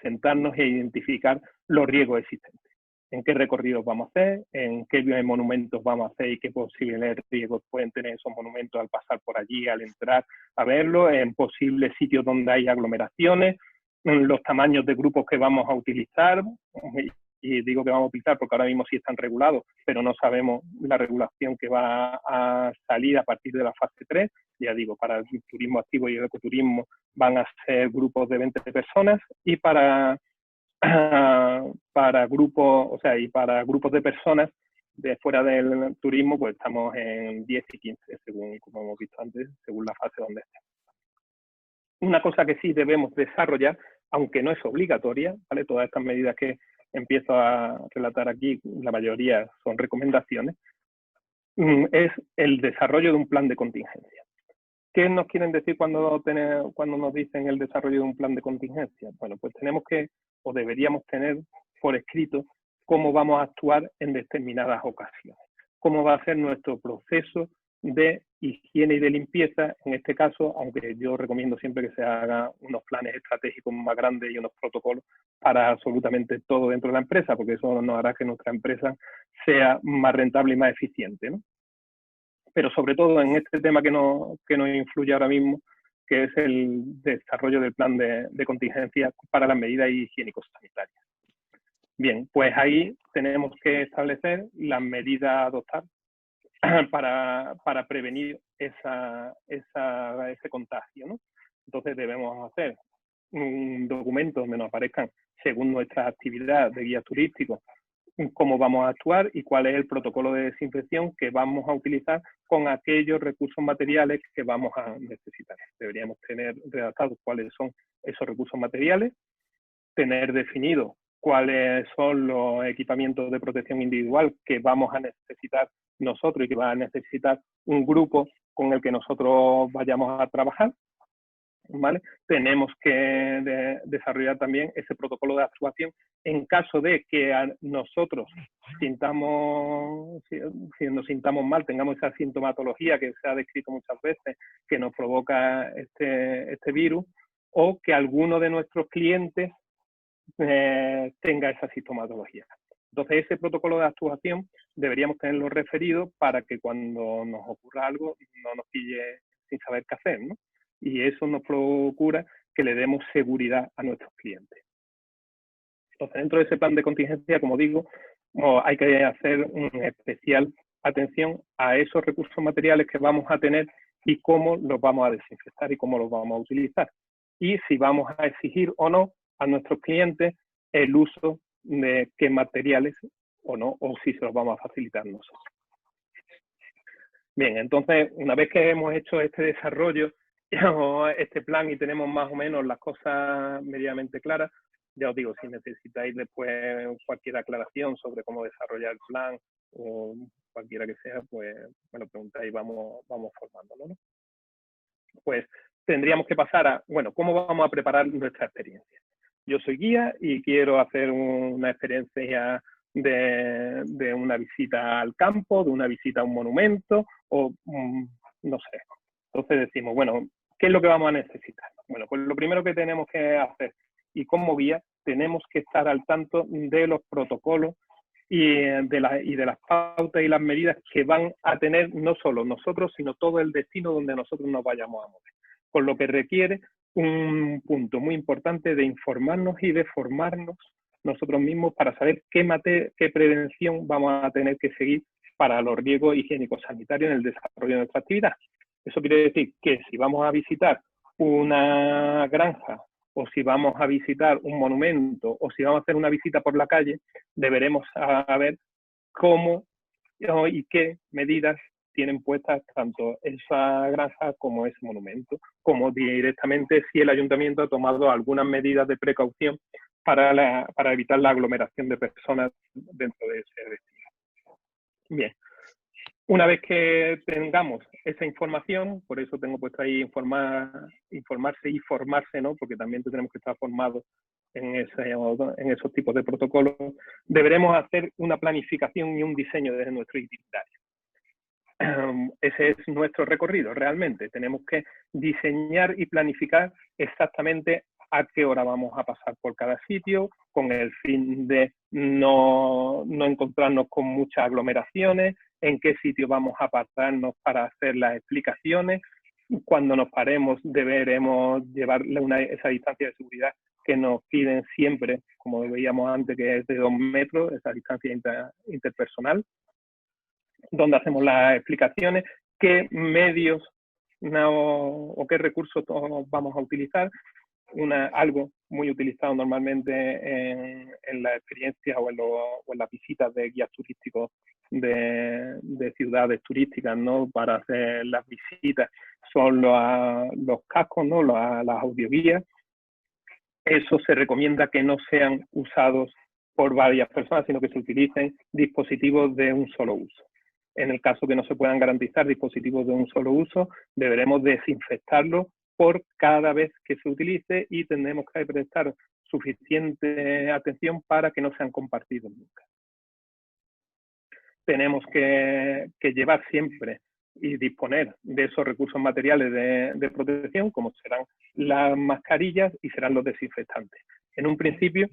sentarnos e identificar los riesgos existentes. En qué recorridos vamos a hacer, en qué monumentos vamos a hacer y qué posibles riesgos pueden tener esos monumentos al pasar por allí, al entrar a verlo, en posibles sitios donde hay aglomeraciones, los tamaños de grupos que vamos a utilizar, y digo que vamos a utilizar porque ahora mismo sí están regulados, pero no sabemos la regulación que va a salir a partir de la fase 3. Ya digo, para el turismo activo y el ecoturismo van a ser grupos de 20 personas y para grupos, o sea, y para grupos de personas de fuera del turismo, pues estamos en 10 y 15, según, como hemos visto antes, según la fase donde estemos. Una cosa que sí debemos desarrollar, aunque no es obligatoria, ¿vale? Todas estas medidas que empiezo a relatar aquí, la mayoría son recomendaciones, es el desarrollo de un plan de contingencia. ¿Qué nos quieren decir cuando nos dicen el desarrollo de un plan de contingencia? Bueno, pues tenemos que, o deberíamos tener por escrito, cómo vamos a actuar en determinadas ocasiones. Cómo va a ser nuestro proceso de higiene y de limpieza, en este caso, aunque yo recomiendo siempre que se hagan unos planes estratégicos más grandes y unos protocolos para absolutamente todo dentro de la empresa, porque eso nos hará que nuestra empresa sea más rentable y más eficiente, ¿no? Pero sobre todo en este tema que nos influye ahora mismo, que es el desarrollo del plan de contingencia para las medidas higiénico-sanitarias. Bien, pues ahí tenemos que establecer las medidas a adoptar para prevenir ese contagio, ¿no? Entonces debemos hacer un documento donde nos aparezcan, según nuestra actividad de guías turísticos, cómo vamos a actuar y cuál es el protocolo de desinfección que vamos a utilizar con aquellos recursos materiales que vamos a necesitar. Deberíamos tener redactados cuáles son esos recursos materiales, tener definido cuáles son los equipamientos de protección individual que vamos a necesitar nosotros y que va a necesitar un grupo con el que nosotros vayamos a trabajar, ¿vale? Tenemos que desarrollar también ese protocolo de actuación en caso de que nosotros nos sintamos mal, tengamos esa sintomatología que se ha descrito muchas veces, que nos provoca este virus, o que alguno de nuestros clientes tenga esa sintomatología. Entonces, ese protocolo de actuación deberíamos tenerlo referido para que cuando nos ocurra algo no nos pille sin saber qué hacer, ¿no? Y eso nos procura que le demos seguridad a nuestros clientes. Entonces, dentro de ese plan de contingencia, como digo, hay que hacer una especial atención a esos recursos materiales que vamos a tener y cómo los vamos a desinfectar y cómo los vamos a utilizar. Y si vamos a exigir o no a nuestros clientes el uso de qué materiales o no, o si se los vamos a facilitar nosotros. Bien, entonces, una vez que hemos hecho este desarrollo, este plan y tenemos más o menos las cosas medianamente claras, ya os digo, si necesitáis después cualquier aclaración sobre cómo desarrollar el plan o cualquiera que sea, pues me lo preguntáis y vamos formándolo, ¿no? Pues tendríamos que pasar a, bueno, ¿cómo vamos a preparar nuestra experiencia? Yo soy guía y quiero hacer una experiencia de una visita al campo, de una visita a un monumento o no sé. Entonces decimos, bueno, ¿qué es lo que vamos a necesitar? Bueno, pues lo primero que tenemos que hacer y como guía tenemos que estar al tanto de los protocolos y de las pautas y las medidas que van a tener no solo nosotros, sino todo el destino donde nosotros nos vayamos a mover. Con lo que requiere un punto muy importante de informarnos y de formarnos nosotros mismos para saber qué prevención vamos a tener que seguir para los riesgos higiénicos sanitarios en el desarrollo de nuestra actividad. Eso quiere decir que si vamos a visitar una granja o si vamos a visitar un monumento o si vamos a hacer una visita por la calle, deberemos saber cómo y qué medidas tienen puestas tanto esa granja como ese monumento, como directamente si el ayuntamiento ha tomado algunas medidas de precaución para evitar la aglomeración de personas dentro de ese destino. Bien, una vez que tengamos esa información, por eso tengo puesto ahí informarse y formarse, ¿no? Porque también tenemos que estar formados en esos tipos de protocolos, deberemos hacer una planificación y un diseño desde nuestro itinerario. Ese es nuestro recorrido, realmente. Tenemos que diseñar y planificar exactamente a qué hora vamos a pasar por cada sitio, con el fin de no encontrarnos con muchas aglomeraciones, en qué sitio vamos a pararnos para hacer las explicaciones. Cuando nos paremos deberemos llevar esa distancia de seguridad que nos piden siempre, como veíamos antes, que es de 2 metros, esa distancia interpersonal, donde hacemos las explicaciones, qué medios o qué recursos vamos a utilizar. Algo muy utilizado normalmente en las experiencias o en las visitas de guías turísticos de ciudades turísticas, ¿no? Para hacer las visitas son los cascos, ¿no? Las audioguías. Eso se recomienda que no sean usados por varias personas, sino que se utilicen dispositivos de un solo uso. En el caso que no se puedan garantizar dispositivos de un solo uso, deberemos desinfectarlos por cada vez que se utilice y tendremos que prestar suficiente atención para que no sean compartidos nunca. Tenemos que llevar siempre y disponer de esos recursos materiales de protección, como serán las mascarillas y serán los desinfectantes. En un principio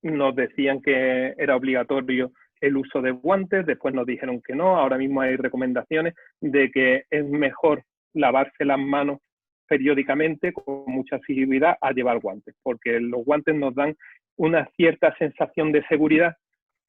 nos decían que era obligatorio el uso de guantes, después nos dijeron que no, ahora mismo hay recomendaciones de que es mejor lavarse las manos periódicamente con mucha asiduidad a llevar guantes, porque los guantes nos dan una cierta sensación de seguridad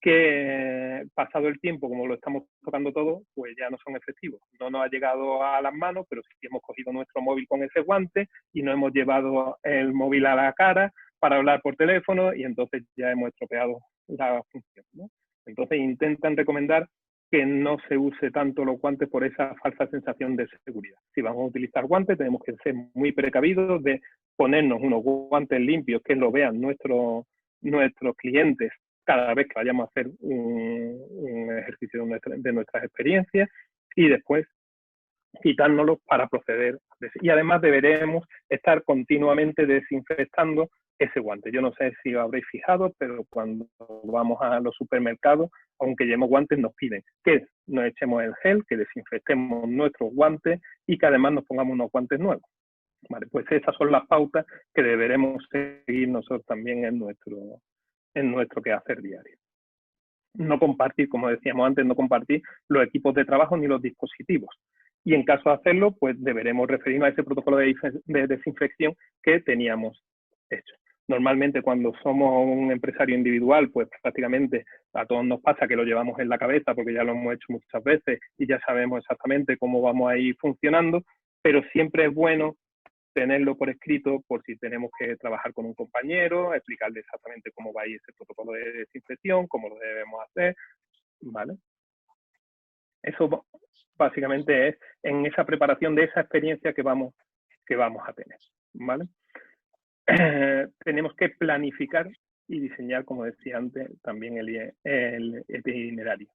que pasado el tiempo, como lo estamos tocando todo, pues ya no son efectivos. No nos ha llegado a las manos, pero sí hemos cogido nuestro móvil con ese guante y no hemos llevado el móvil a la cara para hablar por teléfono y entonces ya hemos estropeado la función, ¿no? Entonces intentan recomendar que no se use tanto los guantes por esa falsa sensación de seguridad. Si vamos a utilizar guantes, tenemos que ser muy precavidos de ponernos unos guantes limpios que lo vean nuestros clientes cada vez que vayamos a hacer un ejercicio de nuestras experiencias y después quitárnoslos para proceder. Y además deberemos estar continuamente desinfectando ese guante. Yo no sé si os habréis fijado, pero cuando vamos a los supermercados, aunque llevemos guantes, nos piden que nos echemos el gel, que desinfectemos nuestros guantes y que además nos pongamos unos guantes nuevos. Vale, pues esas son las pautas que deberemos seguir nosotros también en nuestro en nuestro quehacer diario. No compartir, como decíamos antes, no compartir los equipos de trabajo ni los dispositivos. Y en caso de hacerlo, pues deberemos referirnos a ese protocolo de desinfección que teníamos hecho. Normalmente cuando somos un empresario individual, pues prácticamente a todos nos pasa que lo llevamos en la cabeza porque ya lo hemos hecho muchas veces y ya sabemos exactamente cómo vamos a ir funcionando, pero siempre es bueno tenerlo por escrito por si tenemos que trabajar con un compañero, explicarle exactamente cómo va a ir ese protocolo de desinfección, cómo lo debemos hacer, ¿vale? Eso básicamente es en esa preparación de esa experiencia que vamos a tener, ¿vale? Tenemos que planificar y diseñar, como decía antes, también el itinerario.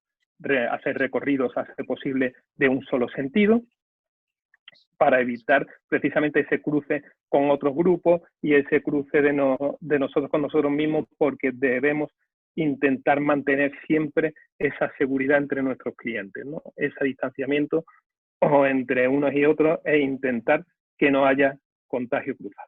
Hacer recorridos, hacer posible de un solo sentido, para evitar precisamente ese cruce con otros grupos y ese cruce de nosotros con nosotros mismos, porque debemos intentar mantener siempre esa seguridad entre nuestros clientes, ¿no? Ese distanciamiento entre unos y otros e intentar que no haya contagio cruzado.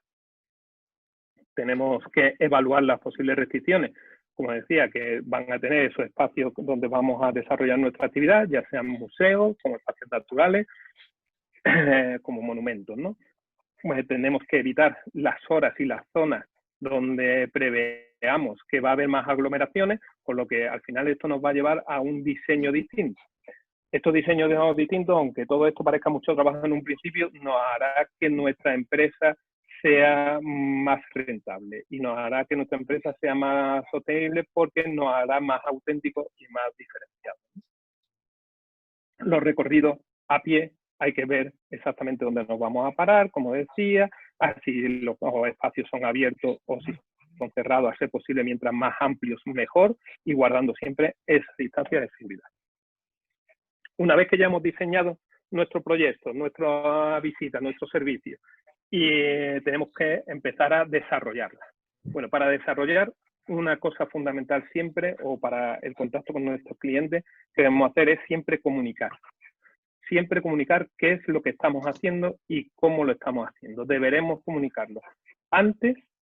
Tenemos que evaluar las posibles restricciones, como decía, que van a tener esos espacios donde vamos a desarrollar nuestra actividad, ya sean museos, como espacios naturales, como monumentos, ¿no? Pues tenemos que evitar las horas y las zonas donde preveamos que va a haber más aglomeraciones, con lo que al final esto nos va a llevar a un diseño distinto. Estos diseños distintos, aunque todo esto parezca mucho trabajo en un principio, nos hará que nuestra empresa sea más rentable y nos hará que nuestra empresa sea más sostenible porque nos hará más auténticos y más diferenciados. Los recorridos a pie hay que ver exactamente dónde nos vamos a parar, como decía, si los espacios son abiertos o si son cerrados, a ser posible mientras más amplios mejor y guardando siempre esa distancia de seguridad. Una vez que ya hemos diseñado nuestro proyecto, nuestra visita, nuestro servicio y tenemos que empezar a desarrollarla. Bueno, para desarrollar una cosa fundamental siempre o para el contacto con nuestros clientes que debemos hacer es siempre comunicar. Siempre comunicar qué es lo que estamos haciendo y cómo lo estamos haciendo. Deberemos comunicarlo antes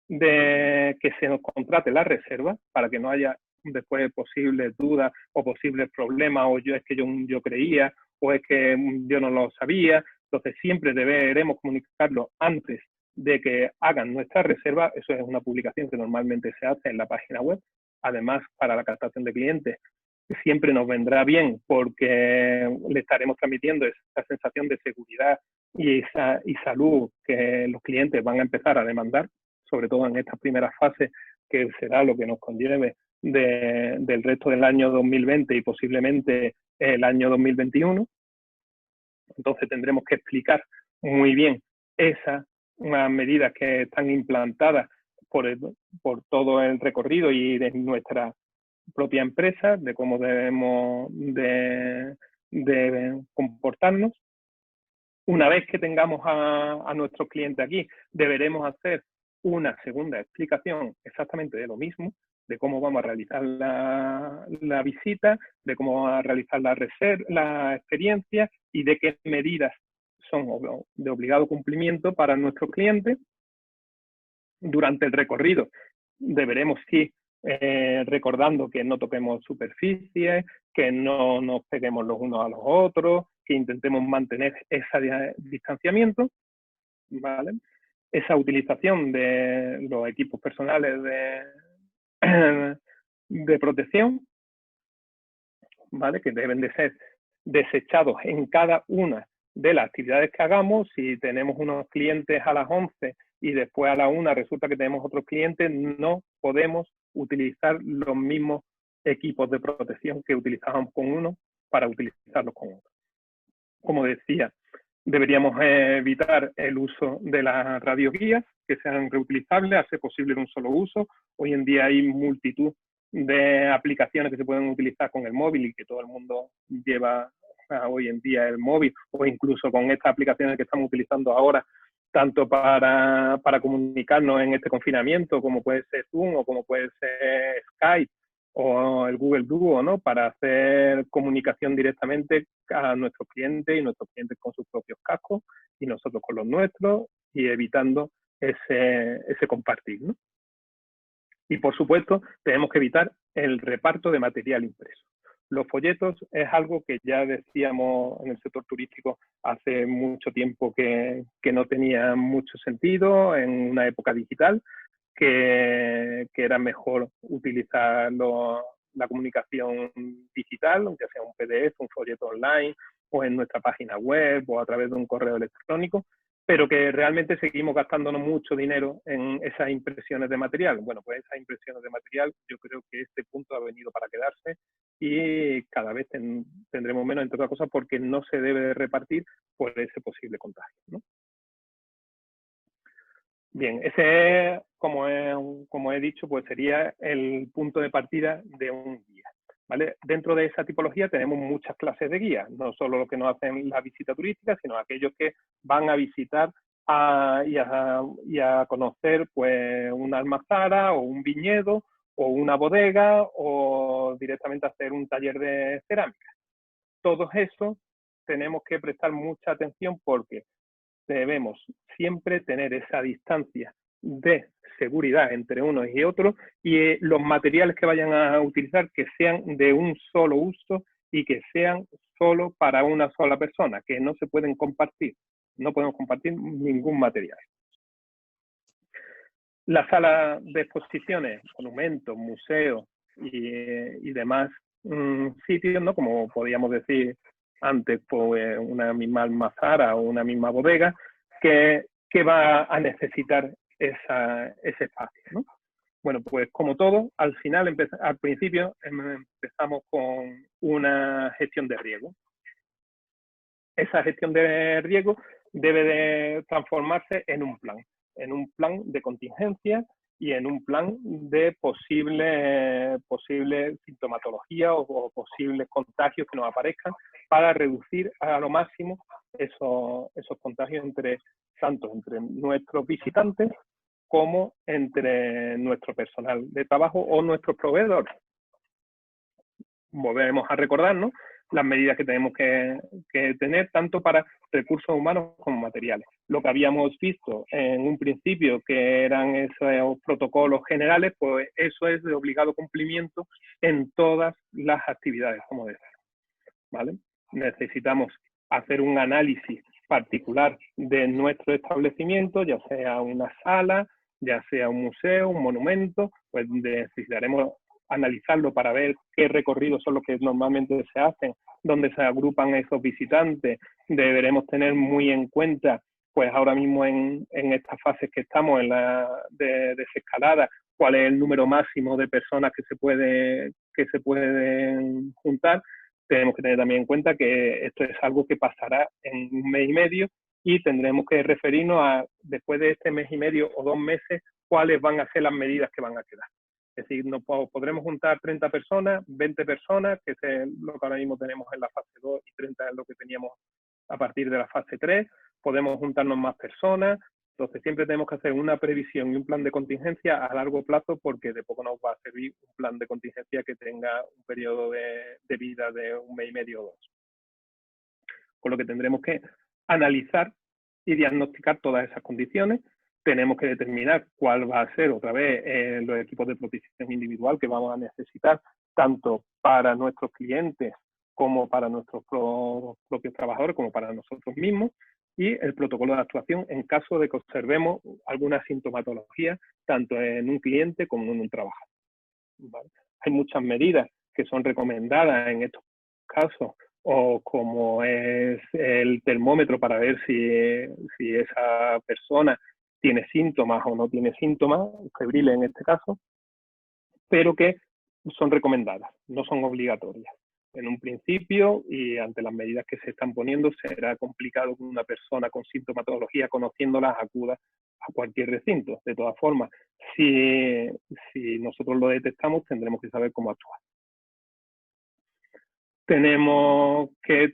de que se nos contrate la reserva para que no haya después posibles dudas o posibles problemas o es que yo creía o es que yo no lo sabía. Entonces siempre deberemos comunicarlo antes de que hagan nuestra reserva. Eso es una publicación que normalmente se hace en la página web. Además, para la captación de clientes siempre nos vendrá bien porque le estaremos transmitiendo esa sensación de seguridad y salud que los clientes van a empezar a demandar, sobre todo en estas primeras fases, que será lo que nos conlleve del resto del año 2020 y posiblemente el año 2021. Entonces tendremos que explicar muy bien esas medidas que están implantadas por todo el recorrido y de nuestra propia empresa, de cómo debemos de comportarnos. Una vez que tengamos a nuestros clientes aquí, deberemos hacer una segunda explicación exactamente de lo mismo, de cómo vamos a realizar la visita, de cómo vamos a realizar la experiencia y de qué medidas son de obligado cumplimiento para nuestros clientes. Durante el recorrido deberemos ir recordando que no toquemos superficies, que no nos peguemos los unos a los otros, que intentemos mantener ese distanciamiento, ¿vale? Esa utilización de los equipos personales de protección, ¿vale? Que deben de ser desechados en cada una de las actividades que hagamos. Si tenemos unos clientes a las 11 y después a la 1 resulta que tenemos otros clientes, no podemos utilizar los mismos equipos de protección que utilizábamos con uno para utilizarlos con otro. Como decía, deberíamos evitar el uso de las radioguías, que sean reutilizables, hacer posible un solo uso. Hoy en día hay multitud de aplicaciones que se pueden utilizar con el móvil y que todo el mundo lleva hoy en día el móvil, o incluso con estas aplicaciones que estamos utilizando ahora, tanto para comunicarnos en este confinamiento, como puede ser Zoom o como puede ser Skype o el Google Duo, ¿no? Para hacer comunicación directamente a nuestros clientes y nuestros clientes con sus propios cascos y nosotros con los nuestros y evitando ese compartir, ¿no? Y, por supuesto, tenemos que evitar el reparto de material impreso. Los folletos es algo que ya decíamos en el sector turístico hace mucho tiempo que no tenía mucho sentido en una época digital, que era mejor utilizar la comunicación digital, aunque sea un PDF, un folleto online, o en nuestra página web, o a través de un correo electrónico, pero que realmente seguimos gastándonos mucho dinero en esas impresiones de material. Bueno, pues esas impresiones de material, yo creo que este punto ha venido para quedarse y cada vez tendremos menos, entre otras cosas, porque no se debe repartir por ese posible contagio, ¿no? Bien, ese, como he dicho, pues sería el punto de partida de un guía, ¿vale? Dentro de esa tipología tenemos muchas clases de guías, no solo los que nos hacen la visita turística, sino aquellos que van a visitar y a conocer pues una almazara o un viñedo o una bodega o directamente hacer un taller de cerámica. Todos esos tenemos que prestar mucha atención porque debemos siempre tener esa distancia de seguridad entre unos y otros y los materiales que vayan a utilizar que sean de un solo uso y que sean solo para una sola persona, que no se pueden compartir. No podemos compartir ningún material. La sala de exposiciones, monumentos, museos y demás sitios, ¿no? Como podíamos decir antes, pues una misma almazara o una misma bodega, que va a necesitar ese espacio, ¿no? Bueno, pues como todo, al principio empezamos con una gestión de riego. Esa gestión de riego debe de transformarse en un plan de contingencia y en un plan de posible sintomatología o posibles contagios que nos aparezcan para reducir a lo máximo esos contagios tanto entre nuestros visitantes como entre nuestro personal de trabajo o nuestros proveedores. Volvemos a recordarnos las medidas que tenemos que tener tanto para recursos humanos como materiales. Lo que habíamos visto en un principio, que eran esos protocolos generales, pues eso es de obligado cumplimiento en todas las actividades, como decía, ¿vale? Necesitamos hacer un análisis particular de nuestro establecimiento, ya sea una sala, ya sea un museo, un monumento, pues necesitaremos analizarlo para ver qué recorridos son los que normalmente se hacen, dónde se agrupan esos visitantes. Deberemos tener muy en cuenta, pues ahora mismo en estas fases que estamos en de desescalada, cuál es el número máximo de personas que se pueden juntar. Tenemos que tener también en cuenta que esto es algo que pasará en 1 mes y medio y tendremos que referirnos a, después de este mes y medio o 2 meses, cuáles van a ser las medidas que van a quedar. Es decir, no podremos juntar 30 personas, 20 personas, que es lo que ahora mismo tenemos en la fase 2 y 30 es lo que teníamos a partir de la fase 3. Podemos juntarnos más personas. Entonces, siempre tenemos que hacer una previsión y un plan de contingencia a largo plazo porque de poco nos va a servir un plan de contingencia que tenga un periodo de vida de 1 mes y medio o 2. Con lo que tendremos que analizar y diagnosticar todas esas condiciones. Tenemos que determinar cuál va a ser otra vez los equipos de protección individual que vamos a necesitar tanto para nuestros clientes como para nuestros propios trabajadores, como para nosotros mismos, y el protocolo de actuación en caso de que observemos alguna sintomatología tanto en un cliente como en un trabajador. ¿Vale? Hay muchas medidas que son recomendadas en estos casos, o como es el termómetro para ver si esa persona tiene síntomas o no tiene síntomas, febriles en este caso, pero que son recomendadas, no son obligatorias. En un principio y ante las medidas que se están poniendo, será complicado que una persona con sintomatología, conociéndolas, acuda a cualquier recinto. De todas formas, si nosotros lo detectamos, tendremos que saber cómo actuar. Tenemos que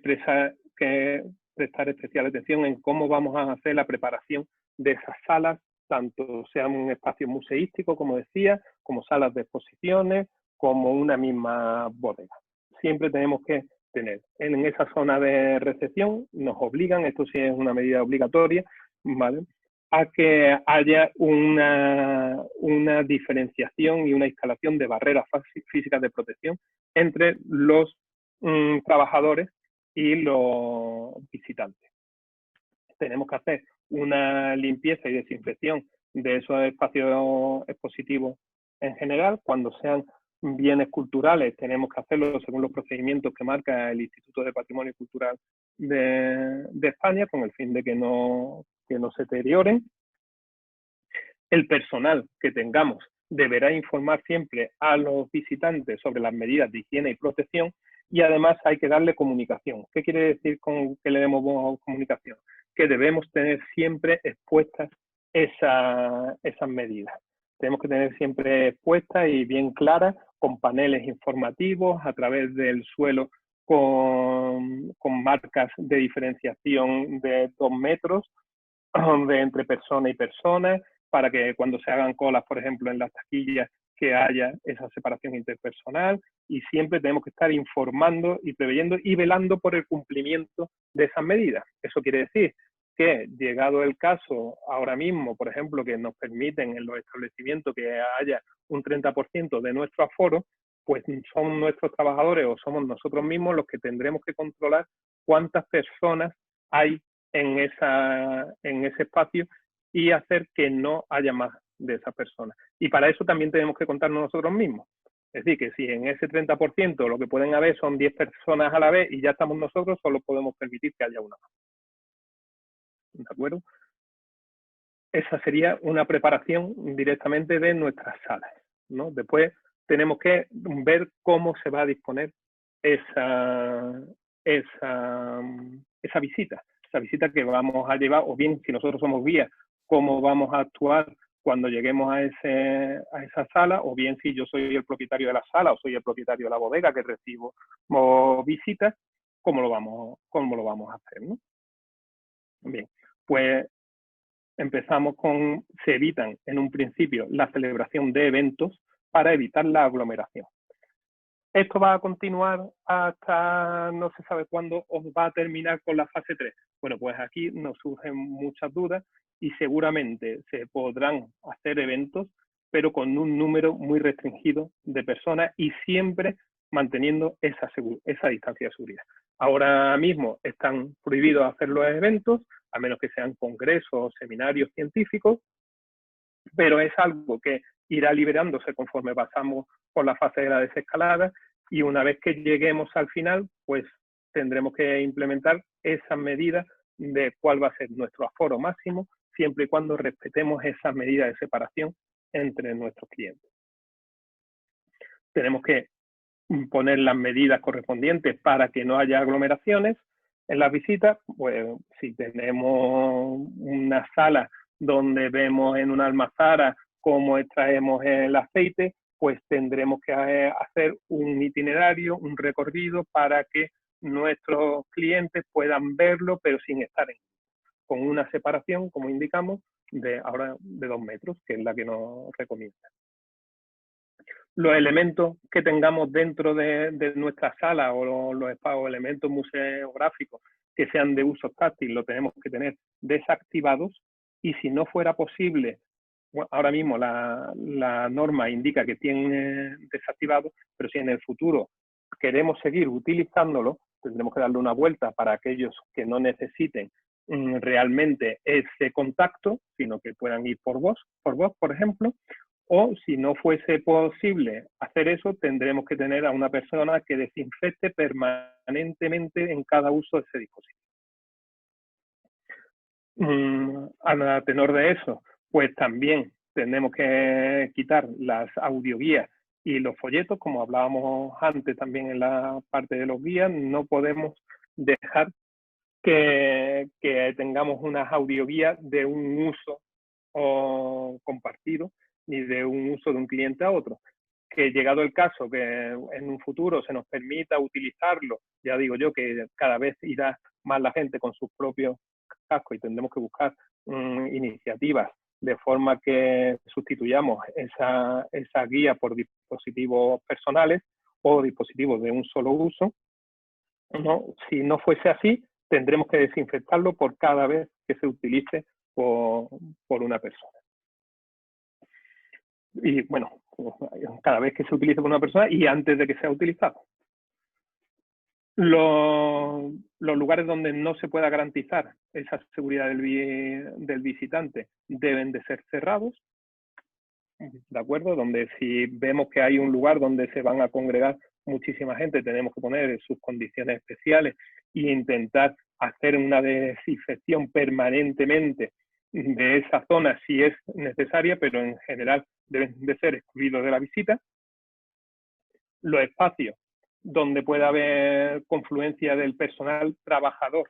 prestar especial atención en cómo vamos a hacer la preparación de esas salas, tanto sean un espacio museístico, como decía, como salas de exposiciones, como una misma bodega. Siempre tenemos que tener en esa zona de recepción, nos obligan, esto sí es una medida obligatoria, ¿vale? a que haya una diferenciación y una instalación de barreras físicas de protección entre los trabajadores y los visitantes. Tenemos que hacer una limpieza y desinfección de esos espacios expositivos en general. Cuando sean bienes culturales, tenemos que hacerlo según los procedimientos que marca el Instituto de Patrimonio Cultural de España, con el fin de que no se deterioren. El personal que tengamos deberá informar siempre a los visitantes sobre las medidas de higiene y protección, y además hay que darle comunicación. ¿Qué quiere decir con que le demos comunicación? Que debemos tener siempre expuestas esas medidas. Tenemos que tener siempre expuestas y bien claras, con paneles informativos a través del suelo, con marcas de diferenciación de 2 metros entre persona y persona, para que cuando se hagan colas, por ejemplo, en las taquillas, que haya esa separación interpersonal, y siempre tenemos que estar informando y preveyendo y velando por el cumplimiento de esas medidas. Eso quiere decir que, llegado el caso ahora mismo, por ejemplo, que nos permiten en los establecimientos que haya un 30% de nuestro aforo, pues son nuestros trabajadores o somos nosotros mismos los que tendremos que controlar cuántas personas hay en ese espacio y hacer que no haya más de esas personas. Y para eso también tenemos que contarnos nosotros mismos. Es decir, que si en ese 30% lo que pueden haber son 10 personas a la vez y ya estamos nosotros, solo podemos permitir que haya una más. ¿De acuerdo? Esa sería una preparación directamente de nuestras salas, ¿no? Después tenemos que ver cómo se va a disponer esa visita. Esa visita que vamos a llevar, o bien si nosotros somos guías, cómo vamos a actuar cuando lleguemos a esa sala, o bien si yo soy el propietario de la sala o soy el propietario de la bodega que recibo visitas, cómo lo vamos a hacer, ¿no? Bien, pues empezamos con, se evitan en un principio la celebración de eventos para evitar la aglomeración. Esto va a continuar hasta no se sabe cuándo os va a terminar con la fase 3. Bueno, pues aquí nos surgen muchas dudas y seguramente se podrán hacer eventos, pero con un número muy restringido de personas y siempre manteniendo esa distancia de seguridad. Ahora mismo están prohibidos hacer los eventos, a menos que sean congresos o seminarios científicos, pero es algo que irá liberándose conforme pasamos por la fase de la desescalada, y una vez que lleguemos al final, pues tendremos que implementar esas medidas de cuál va a ser nuestro aforo máximo, siempre y cuando respetemos esas medidas de separación entre nuestros clientes. Tenemos que poner las medidas correspondientes para que no haya aglomeraciones en las visitas. Pues si tenemos una sala donde vemos en una almazara cómo extraemos el aceite, pues tendremos que hacer un itinerario, un recorrido para que nuestros clientes puedan verlo, pero sin estar con una separación, como indicamos, de 2 metros, que es la que nos recomienda. Los elementos que tengamos dentro de nuestra sala o los elementos museográficos que sean de uso táctil, lo tenemos que tener desactivados, y si no fuera posible, bueno, ahora mismo la norma indica que tiene desactivado, pero si en el futuro queremos seguir utilizándolo, tendremos que darle una vuelta para aquellos que no necesiten realmente ese contacto, sino que puedan ir por voz, por ejemplo. O si no fuese posible hacer eso, tendremos que tener a una persona que desinfecte permanentemente en cada uso de ese dispositivo. A tenor de eso, pues también tenemos que quitar las audioguías y los folletos, como hablábamos antes también en la parte de los guías. No podemos dejar que tengamos unas audioguías de un uso compartido, ni de un uso de un cliente a otro. Que llegado el caso que en un futuro se nos permita utilizarlo, ya digo yo que cada vez irá más la gente con sus propios cascos y tendremos que buscar iniciativas de forma que sustituyamos esa guía por dispositivos personales o dispositivos de un solo uso, ¿no? Si no fuese así, tendremos que desinfectarlo por cada vez que se utilice por una persona. Y bueno, cada vez que se utilice por una persona y antes de que sea utilizado. Los lugares donde no se pueda garantizar esa seguridad del visitante deben de ser cerrados, ¿de acuerdo? Donde si vemos que hay un lugar donde se van a congregar muchísima gente, tenemos que poner sus condiciones especiales e intentar hacer una desinfección permanentemente de esa zona si es necesaria, pero en general deben de ser excluidos de la visita. Los espacios donde pueda haber confluencia del personal trabajador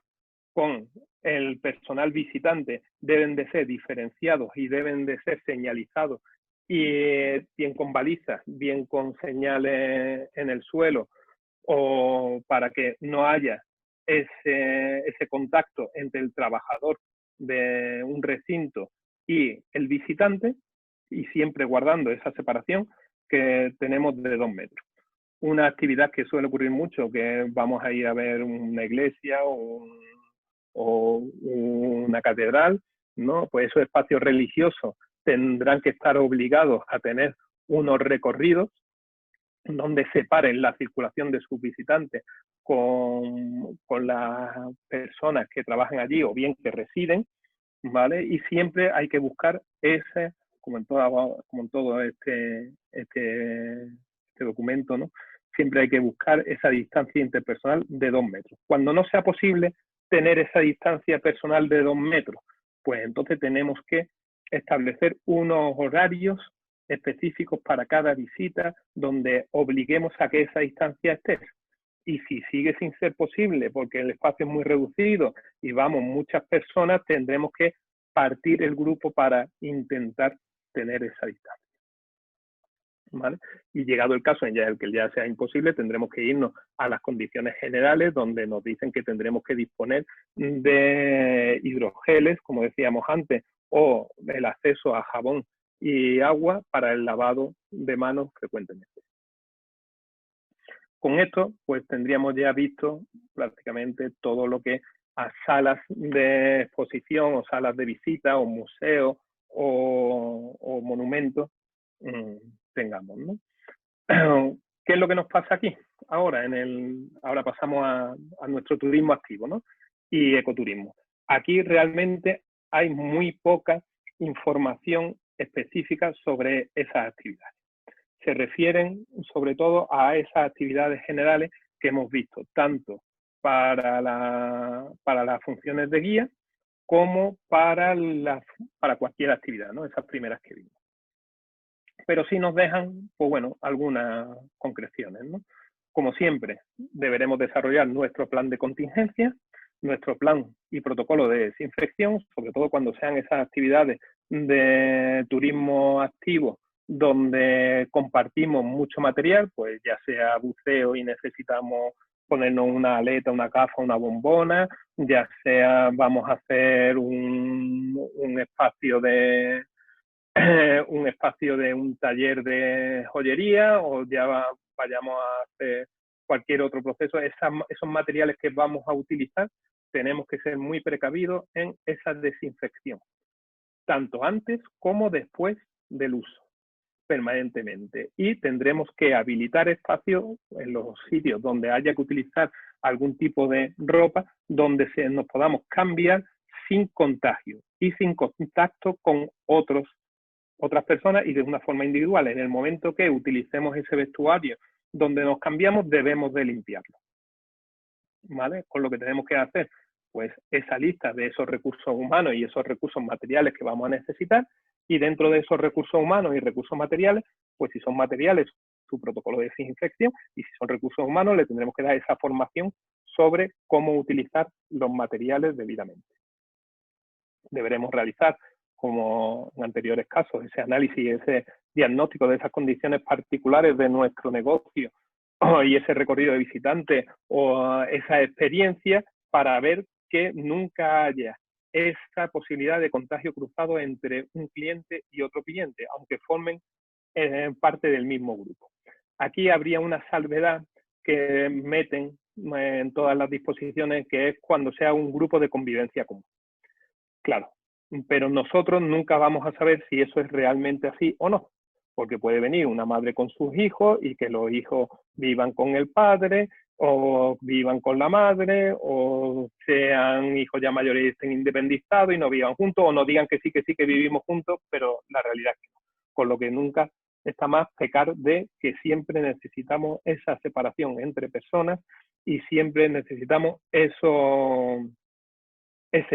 con el personal visitante deben de ser diferenciados y deben de ser señalizados, y bien con balizas, bien con señales en el suelo, o para que no haya ese contacto entre el trabajador de un recinto y el visitante, y siempre guardando esa separación que tenemos de 2 metros. Una actividad que suele ocurrir mucho, que vamos a ir a ver una iglesia o una catedral, ¿no? Pues esos espacios religiosos tendrán que estar obligados a tener unos recorridos donde separen la circulación de sus visitantes con las personas que trabajan allí o bien que residen, ¿vale? Y siempre hay que buscar ese, como en todo este documento, ¿no? Siempre hay que buscar esa distancia interpersonal de 2 metros. Cuando no sea posible tener esa distancia personal de 2 metros, pues entonces tenemos que establecer unos horarios específicos para cada visita donde obliguemos a que esa distancia esté. Y si sigue sin ser posible porque el espacio es muy reducido y vamos muchas personas, tendremos que partir el grupo para intentar tener esa distancia, ¿vale? Y llegado el caso en el que ya sea imposible, tendremos que irnos a las condiciones generales donde nos dicen que tendremos que disponer de hidrogeles, como decíamos antes, o el acceso a jabón y agua para el lavado de manos frecuentemente. Con esto, pues tendríamos ya visto prácticamente todo lo que a salas de exposición o salas de visita o museos o monumentos tengamos, ¿no? ¿Qué es lo que nos pasa aquí? Ahora pasamos a nuestro turismo activo, ¿no? Y ecoturismo. Aquí realmente hay muy poca información específica sobre esas actividades. Se refieren sobre todo a esas actividades generales que hemos visto, tanto para las funciones de guía como para cualquier actividad, ¿no? Esas primeras que vimos. Pero sí nos dejan, pues bueno, algunas concreciones, ¿no? Como siempre, deberemos desarrollar nuestro plan de contingencia, nuestro plan y protocolo de desinfección, sobre todo cuando sean esas actividades de turismo activo donde compartimos mucho material, pues ya sea buceo y necesitamos ponernos una aleta, una gafa, una bombona, ya sea vamos a hacer un espacio de un taller de joyería, o ya vayamos a hacer cualquier otro proceso. Esos materiales que vamos a utilizar, tenemos que ser muy precavidos en esa desinfección, tanto antes como después del uso, permanentemente. Y tendremos que habilitar espacios en los sitios donde haya que utilizar algún tipo de ropa, donde nos podamos cambiar sin contagio y sin contacto con otras personas y de una forma individual. En el momento que utilicemos ese vestuario donde nos cambiamos, debemos de limpiarlo, ¿vale? Con lo que tenemos que hacer, pues esa lista de esos recursos humanos y esos recursos materiales que vamos a necesitar, y dentro de esos recursos humanos y recursos materiales, pues si son materiales, su protocolo de desinfección, y si son recursos humanos, le tendremos que dar esa formación sobre cómo utilizar los materiales debidamente. Deberemos realizar, como en anteriores casos, ese análisis, ese diagnóstico de esas condiciones particulares de nuestro negocio y ese recorrido de visitantes o esa experiencia, para ver que nunca haya esa posibilidad de contagio cruzado entre un cliente y otro cliente, aunque formen parte del mismo grupo. Aquí habría una salvedad que meten en todas las disposiciones, que es cuando sea un grupo de convivencia común. Claro, pero nosotros nunca vamos a saber si eso es realmente así o no, porque puede venir una madre con sus hijos y que los hijos vivan con el padre o vivan con la madre o sean hijos ya mayores y estén independizados y no vivan juntos o no digan que sí que vivimos juntos, pero la realidad es que no. Con lo que nunca está más pecar de que siempre necesitamos esa separación entre personas y siempre necesitamos ese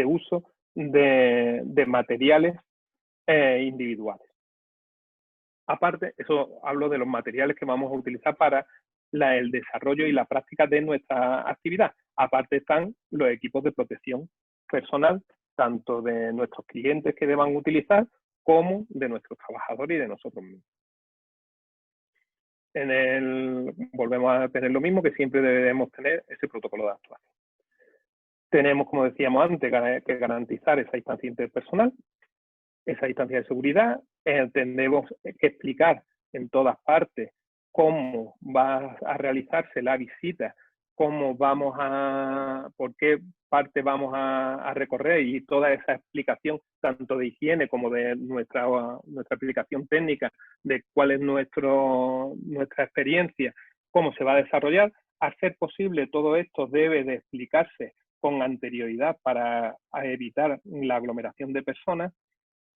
uso de materiales individuales. Aparte, eso hablo de los materiales que vamos a utilizar para el desarrollo y la práctica de nuestra actividad. Aparte están los equipos de protección personal, tanto de nuestros clientes que deban utilizar, como de nuestros trabajadores y de nosotros mismos. Volvemos a tener lo mismo, que siempre debemos tener ese protocolo de actuación. Tenemos, como decíamos antes, que garantizar esa distancia interpersonal, esa distancia de seguridad. Tenemos que explicar en todas partes cómo va a realizarse la visita, por qué parte vamos a recorrer y toda esa explicación, tanto de higiene como de nuestra aplicación técnica, de cuál es nuestra experiencia, cómo se va a desarrollar. A ser posible, todo esto debe de explicarse con anterioridad para evitar la aglomeración de personas.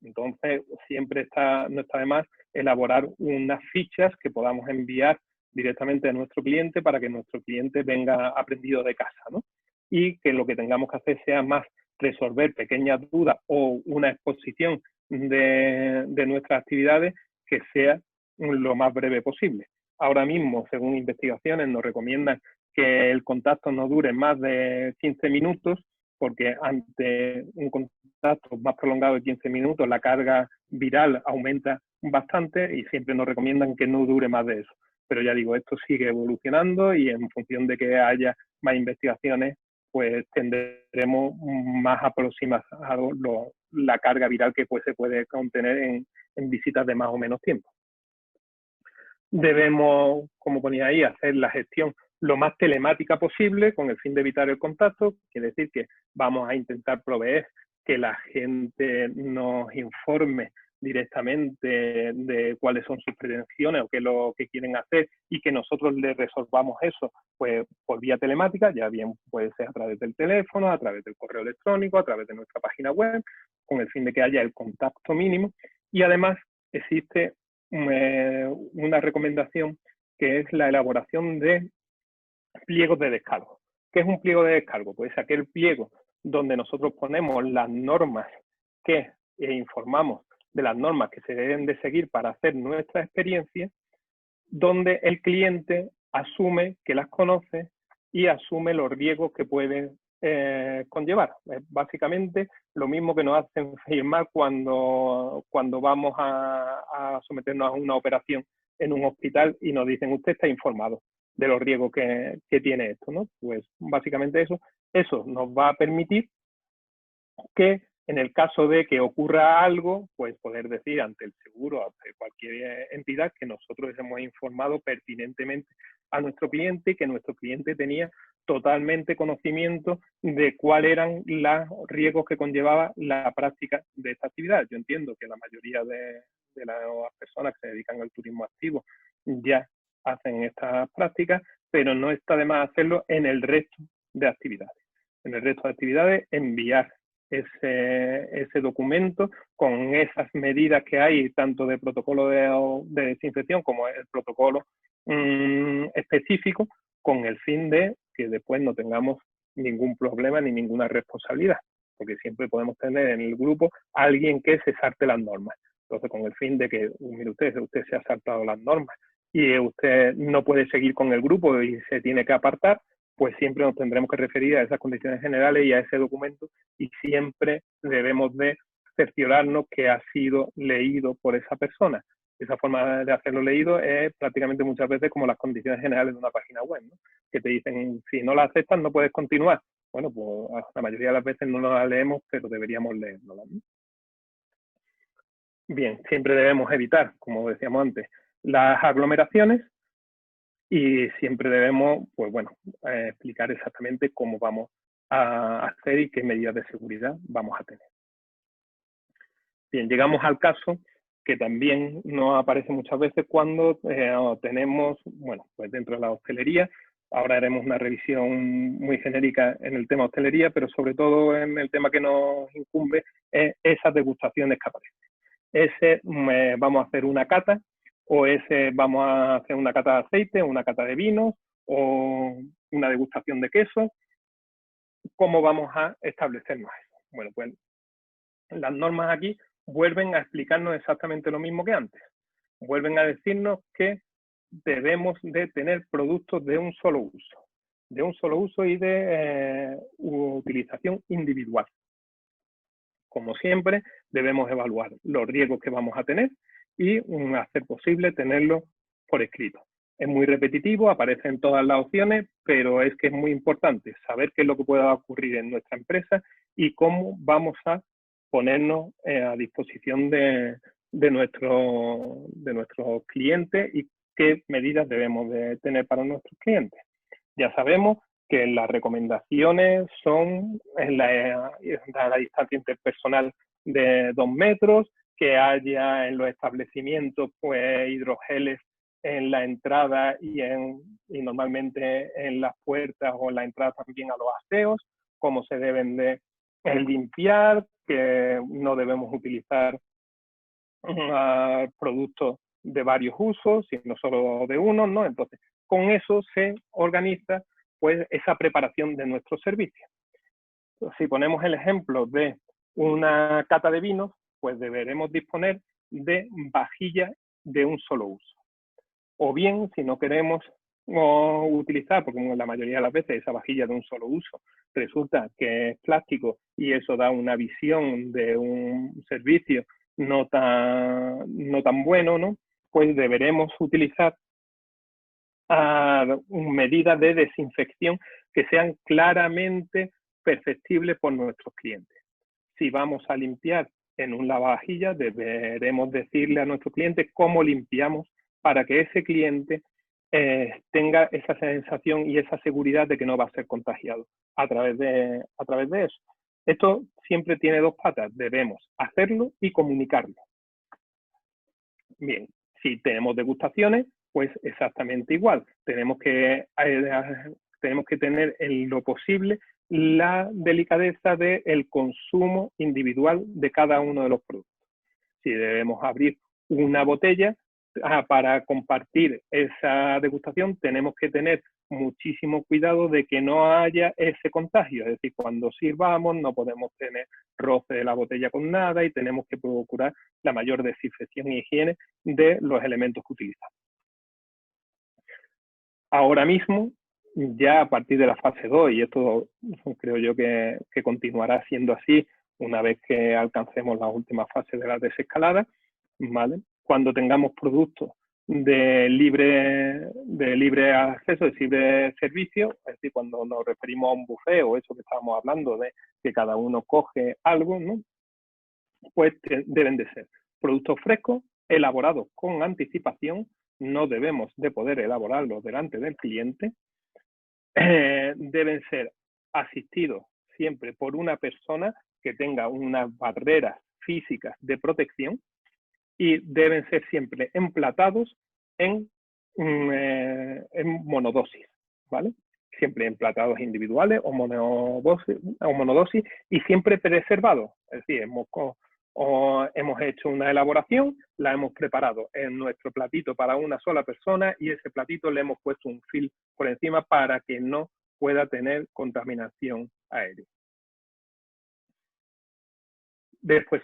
Entonces, siempre no está de más elaborar unas fichas que podamos enviar directamente a nuestro cliente para que nuestro cliente venga aprendido de casa, ¿no? Y que lo que tengamos que hacer sea más resolver pequeñas dudas o una exposición de nuestras actividades que sea lo más breve posible. Ahora mismo, según investigaciones, nos recomiendan que el contacto no dure más de 15 minutos, porque ante un contacto más prolongado de 15 minutos, la carga viral aumenta bastante y siempre nos recomiendan que no dure más de eso. Pero ya digo, esto sigue evolucionando y en función de que haya más investigaciones, pues tendremos más aproximado la carga viral que pues se puede contener en visitas de más o menos tiempo. Debemos, como ponía ahí, hacer la gestión lo más telemática posible con el fin de evitar el contacto. Quiere decir que vamos a intentar proveer que la gente nos informe directamente de cuáles son sus pretensiones o qué es lo que quieren hacer y que nosotros les resolvamos eso pues por vía telemática, ya bien puede ser a través del teléfono, a través del correo electrónico, a través de nuestra página web, con el fin de que haya el contacto mínimo. Y además existe una recomendación que es la elaboración de pliegos de descargo. ¿Qué es un pliego de descargo? Pues aquel pliego donde nosotros ponemos las normas que informamos de las normas que se deben de seguir para hacer nuestra experiencia, donde el cliente asume que las conoce y asume los riesgos que pueden conllevar. Básicamente lo mismo que nos hacen firmar cuando vamos a someternos a una operación en un hospital y nos dicen usted está informado de los riesgos que tiene esto, ¿no? Pues básicamente eso nos va a permitir que en el caso de que ocurra algo, pues poder decir ante el seguro, ante cualquier entidad, que nosotros hemos informado pertinentemente a nuestro cliente y que nuestro cliente tenía totalmente conocimiento de cuáles eran los riesgos que conllevaba la práctica de esta actividad. Yo entiendo que la mayoría de las personas que se dedican al turismo activo ya hacen estas prácticas, pero no está de más hacerlo en el resto de actividades. En el resto de actividades, enviar ese documento con esas medidas que hay, tanto de protocolo de desinfección como el protocolo específico, con el fin de que después no tengamos ningún problema ni ninguna responsabilidad, porque siempre podemos tener en el grupo a alguien que se salte las normas. Entonces, con el fin de que, mire usted se ha saltado las normas y usted no puede seguir con el grupo y se tiene que apartar, pues siempre nos tendremos que referir a esas condiciones generales y a ese documento y siempre debemos de cerciorarnos que ha sido leído por esa persona. Esa forma de hacerlo leído es prácticamente muchas veces como las condiciones generales de una página web, ¿no? Que te dicen, si no la aceptas no puedes continuar. Bueno, pues la mayoría de las veces no la leemos, pero deberíamos leerla, ¿no? Bien, siempre debemos evitar, como decíamos antes, las aglomeraciones y siempre debemos, pues bueno, explicar exactamente cómo vamos a hacer y qué medidas de seguridad vamos a tener. Bien, llegamos al caso que también nos aparece muchas veces cuando tenemos, bueno, pues dentro de la hostelería, ahora haremos una revisión muy genérica en el tema hostelería, pero sobre todo en el tema que nos incumbe es esas degustaciones que aparecen. Vamos a hacer una cata, o vamos a hacer una cata de aceite, una cata de vinos, o una degustación de queso. ¿Cómo vamos a establecernos eso? Bueno, pues las normas aquí vuelven a explicarnos exactamente lo mismo que antes. Vuelven a decirnos que debemos de tener productos de un solo uso y de utilización individual. Como siempre, debemos evaluar los riesgos que vamos a tener y hacer posible tenerlo por escrito. Es muy repetitivo, aparece en todas las opciones, pero es que es muy importante saber qué es lo que pueda ocurrir en nuestra empresa y cómo vamos a ponernos a disposición de nuestros clientes y qué medidas debemos de tener para nuestros clientes. Ya sabemos que las recomendaciones son en la distancia interpersonal de 2 metros, que haya en los establecimientos pues hidrogeles en la entrada y normalmente en las puertas o en la entrada también a los aseos, cómo se deben de limpiar, que no debemos utilizar productos de varios usos, sino solo de uno, ¿no? Entonces, con eso se organiza pues esa preparación de nuestros servicios. Si ponemos el ejemplo de una cata de vinos, pues deberemos disponer de vajilla de un solo uso. O bien, si no queremos utilizar, porque la mayoría de las veces esa vajilla de un solo uso resulta que es plástico y eso da una visión de un servicio no tan bueno, ¿no? Pues deberemos utilizar medidas de desinfección que sean claramente perceptibles por nuestros clientes. Si vamos a limpiar en un lavavajillas, deberemos decirle a nuestro cliente cómo limpiamos para que ese cliente tenga esa sensación y esa seguridad de que no va a ser contagiado a través de eso. Esto siempre tiene dos patas, debemos hacerlo y comunicarlo. Bien, si tenemos degustaciones, pues exactamente igual. Tenemos que tener en lo posible la delicadeza del consumo individual de cada uno de los productos. Si debemos abrir una botella para compartir esa degustación, tenemos que tener muchísimo cuidado de que no haya ese contagio. Es decir, cuando sirvamos no podemos tener roce de la botella con nada y tenemos que procurar la mayor desinfección y higiene de los elementos que utilizamos. Ahora mismo, ya a partir de la fase 2, y esto creo yo que continuará siendo así una vez que alcancemos las últimas fases de la desescalada, ¿vale? Cuando tengamos productos de libre acceso, de libre servicio, es decir, cuando nos referimos a un buffet o eso que estábamos hablando de que cada uno coge algo, ¿no? Pues deben de ser productos frescos, elaborados con anticipación, no debemos de poder elaborarlos delante del cliente, deben ser asistidos siempre por una persona que tenga unas barreras físicas de protección y deben ser siempre emplatados en monodosis, ¿vale? Siempre emplatados individuales o monodosis y siempre preservados. Es decir, hemos hecho una elaboración, la hemos preparado en nuestro platito para una sola persona y ese platito le hemos puesto un film por encima para que no pueda tener contaminación aérea. Después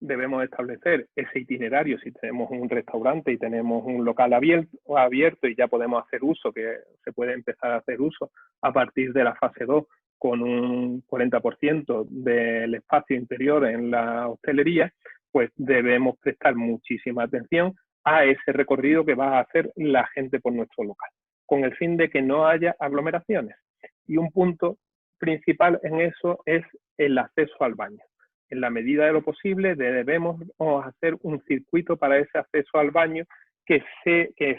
debemos establecer ese itinerario si tenemos un restaurante y tenemos un local abierto y ya podemos hacer uso, que se puede empezar a hacer uso a partir de la fase 2 con un 40% del espacio interior en la hostelería, pues debemos prestar muchísima atención a ese recorrido que va a hacer la gente por nuestro local, con el fin de que no haya aglomeraciones. Y un punto principal en eso es el acceso al baño. En la medida de lo posible debemos hacer un circuito para ese acceso al baño que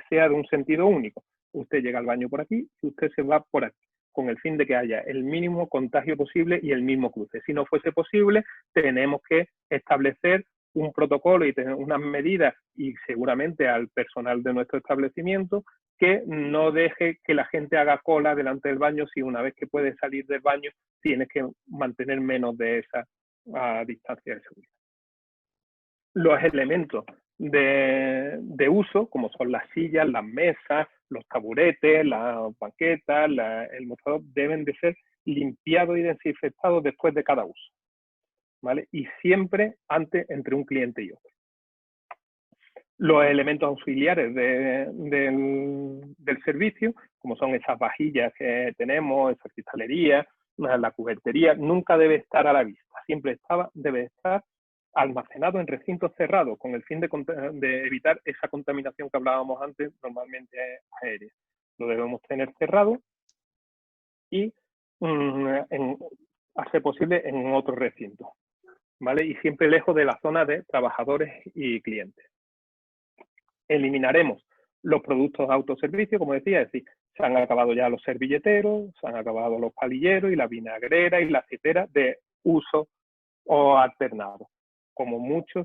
sea de un sentido único. Usted llega al baño por aquí y usted se va por aquí, con el fin de que haya el mínimo contagio posible y el mismo cruce. Si no fuese posible, tenemos que establecer un protocolo y tener unas medidas, y seguramente al personal de nuestro establecimiento, que no deje que la gente haga cola delante del baño si una vez que puede salir del baño tienes que mantener menos de esa distancia de seguridad. Los elementos de uso, como son las sillas, las mesas, los taburetes, las banquetas, el mostrador, deben de ser limpiados y desinfectados después de cada uso, ¿vale? Y siempre antes entre un cliente y otro. Los elementos auxiliares del servicio, como son esas vajillas que tenemos, esa cristalería, la cubertería, nunca debe estar a la vista, siempre debe estar almacenado en recintos cerrados con el fin de evitar esa contaminación que hablábamos antes, normalmente aérea. Lo debemos tener cerrado y, a ser posible, en otro recinto, ¿vale? Y siempre lejos de la zona de trabajadores y clientes. Eliminaremos los productos de autoservicio, como decía, es decir, se han acabado ya los servilleteros, se han acabado los palilleros y la vinagrera y la aceitera de uso o alternado. Como mucho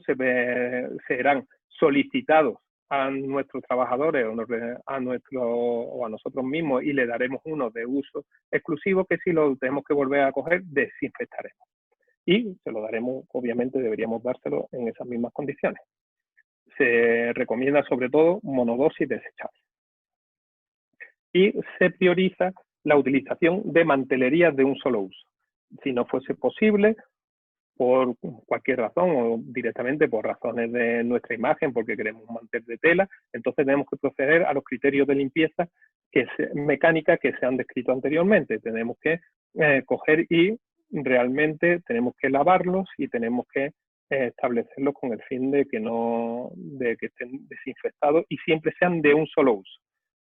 serán solicitados a nuestros trabajadores o a nosotros mismos y le daremos uno de uso exclusivo que si lo tenemos que volver a coger, desinfectaremos. Y se lo daremos, obviamente deberíamos dárselo en esas mismas condiciones. Se recomienda sobre todo monodosis desechable. Y se prioriza la utilización de mantelerías de un solo uso. Si no fuese posible, por cualquier razón o directamente por razones de nuestra imagen, porque queremos un mantel de tela, entonces tenemos que proceder a los criterios de limpieza mecánica que se han descrito anteriormente. Tenemos que coger y realmente tenemos que lavarlos y tenemos que establecerlos con el fin de que estén desinfectados y siempre sean de un solo uso.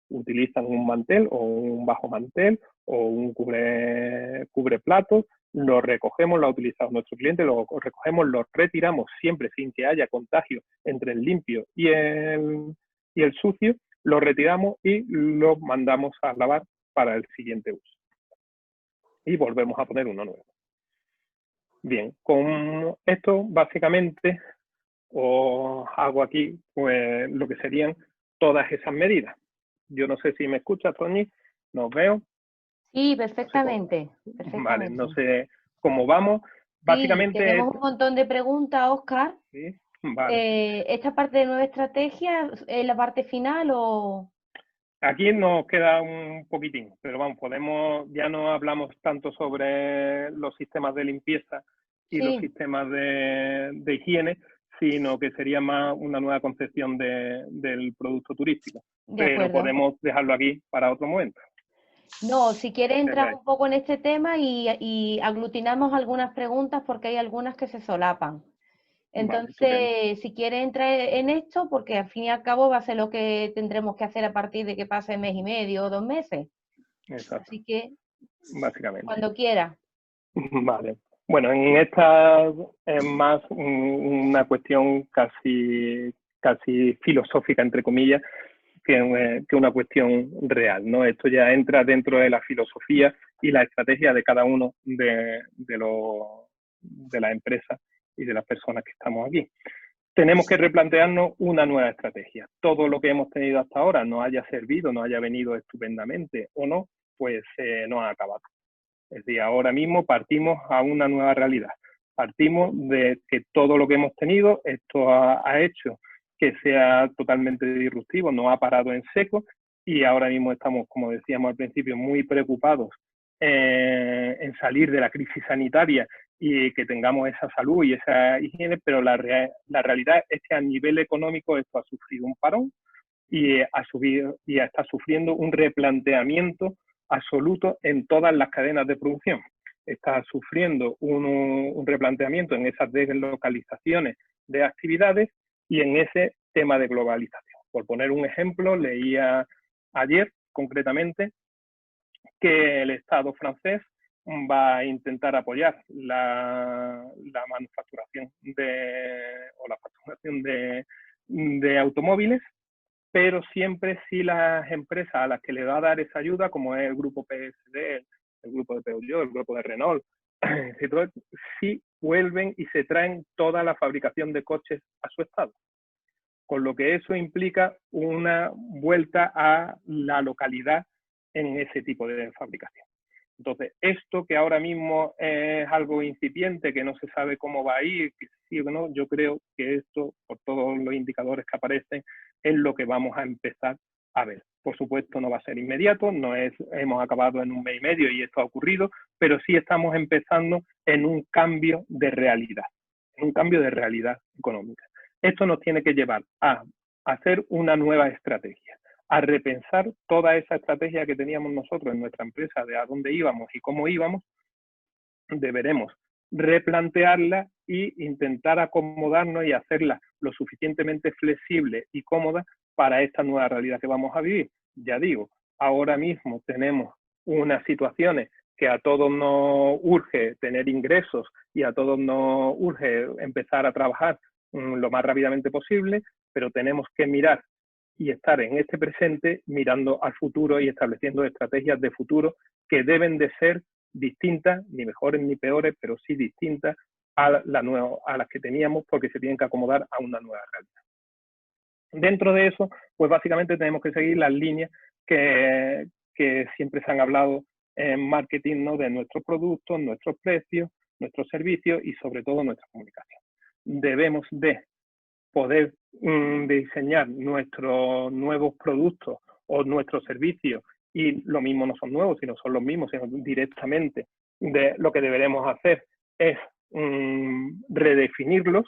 Utilizan un mantel o un bajo mantel o un cubreplatos, lo recogemos, lo ha utilizado nuestro cliente, lo recogemos, lo retiramos siempre sin que haya contagio entre el limpio y el sucio, lo retiramos y lo mandamos a lavar para el siguiente uso. Y volvemos a poner uno nuevo. Bien, con esto básicamente os hago aquí pues lo que serían todas esas medidas. Yo no sé si me escuchas, Toñi, nos veo. Sí, perfectamente. Vale, no sé cómo vamos. Básicamente sí, tenemos un montón de preguntas, Óscar. Sí, vale. ¿Esta parte de nueva estrategia es la parte final o...? Aquí nos queda un poquitín, pero vamos, ya no hablamos tanto sobre los sistemas de limpieza y los sistemas de higiene, sino que sería más una nueva concepción del producto turístico. Pero podemos dejarlo aquí para otro momento. No, si quieres entrar un poco en este tema y aglutinamos algunas preguntas porque hay algunas que se solapan. Entonces, vale, si quieres entrar en esto, porque al fin y al cabo va a ser lo que tendremos que hacer a partir de que pase mes y medio o 2 meses. Exacto. Así que, básicamente, cuando quiera. Vale. Bueno, en esta es más una cuestión casi filosófica, entre comillas, que una cuestión real, ¿no? Esto ya entra dentro de la filosofía y la estrategia de cada uno de las empresas y de las personas que estamos aquí. Tenemos que replantearnos una nueva estrategia. Todo lo que hemos tenido hasta ahora no haya servido, no haya venido estupendamente o no, pues no ha acabado. Es decir, ahora mismo partimos a una nueva realidad. Partimos de que todo lo que hemos tenido, esto ha hecho que sea totalmente disruptivo, no ha parado en seco y ahora mismo estamos, como decíamos al principio, muy preocupados en salir de la crisis sanitaria y que tengamos esa salud y esa higiene, pero la realidad es que a nivel económico esto ha sufrido un parón y está sufriendo un replanteamiento absoluto en todas las cadenas de producción. Está sufriendo un replanteamiento en esas deslocalizaciones de actividades y en ese tema de globalización. Por poner un ejemplo, leía ayer concretamente que el Estado francés va a intentar apoyar la manufacturación o la facturación de automóviles, pero siempre si las empresas a las que le va a dar esa ayuda, como es el grupo PSD, el grupo de Peugeot, el grupo de Renault, Citroën, sí vuelven y se traen toda la fabricación de coches a su estado. Con lo que eso implica una vuelta a la localidad en ese tipo de fabricación. Entonces, esto que ahora mismo es algo incipiente, que no se sabe cómo va a ir, que sí o no, yo creo que esto, por todos los indicadores que aparecen, es lo que vamos a empezar a ver. Por supuesto, no va a ser inmediato, no es, hemos acabado en un mes y medio y esto ha ocurrido, pero sí estamos empezando en un cambio de realidad, económica. Esto nos tiene que llevar a hacer una nueva estrategia, a repensar toda esa estrategia que teníamos nosotros en nuestra empresa de a dónde íbamos y cómo íbamos. Deberemos replantearla e intentar acomodarnos y hacerla lo suficientemente flexible y cómoda para esta nueva realidad que vamos a vivir. Ya digo, ahora mismo tenemos unas situaciones que a todos nos urge tener ingresos y a todos nos urge empezar a trabajar lo más rápidamente posible, pero tenemos que mirar y estar en este presente mirando al futuro y estableciendo estrategias de futuro que deben de ser distintas, ni mejores ni peores, pero sí distintas a las que teníamos, porque se tienen que acomodar a una nueva realidad. Dentro de eso, pues básicamente tenemos que seguir las líneas que siempre se han hablado en marketing, ¿no? De nuestros productos, nuestros precios, nuestros servicios y sobre todo nuestra comunicación. Debemos de poder diseñar nuestros nuevos productos o nuestros servicios, y lo mismo no son nuevos, sino son los mismos, sino directamente lo que deberemos hacer es redefinirlos,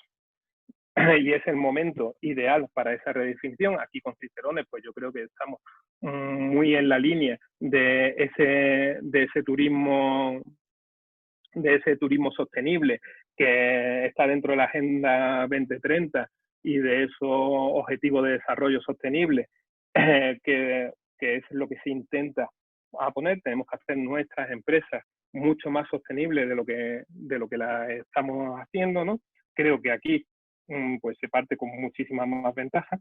y es el momento ideal para esa redefinición. Aquí con Cicerones, pues yo creo que estamos muy en la línea de ese turismo sostenible que está dentro de la Agenda 2030 y de esos objetivos de desarrollo sostenible, que es lo que se intenta a poner. Tenemos que hacer nuestras empresas mucho más sostenibles de lo que las estamos haciendo, ¿no? Creo que aquí pues se parte con muchísimas más ventajas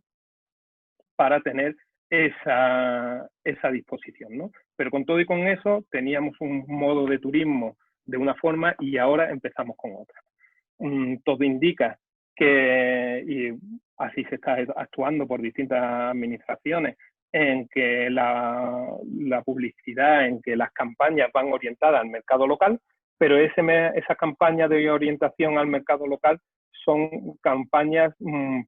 para tener esa disposición, ¿no? Pero con todo y con eso teníamos un modo de turismo de una forma y ahora empezamos con otra. Todo indica que, y así se está actuando por distintas administraciones, en que la publicidad, en que las campañas van orientadas al mercado local, pero esa campaña de orientación al mercado local son campañas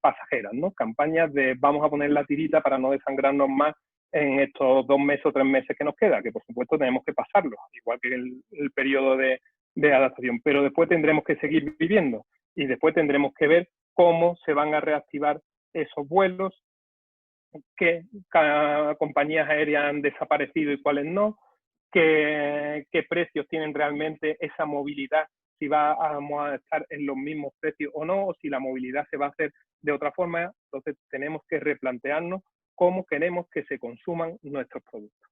pasajeras, ¿no? Campañas de vamos a poner la tirita para no desangrarnos más en estos 2 meses o 3 meses que nos queda, que por supuesto tenemos que pasarlo, igual que el periodo de adaptación, pero después tendremos que seguir viviendo y después tendremos que ver cómo se van a reactivar esos vuelos, qué compañías aéreas han desaparecido y cuáles no, qué precios tienen realmente esa movilidad, si vamos a estar en los mismos precios o no, o si la movilidad se va a hacer de otra forma. Entonces tenemos que replantearnos cómo queremos que se consuman nuestros productos.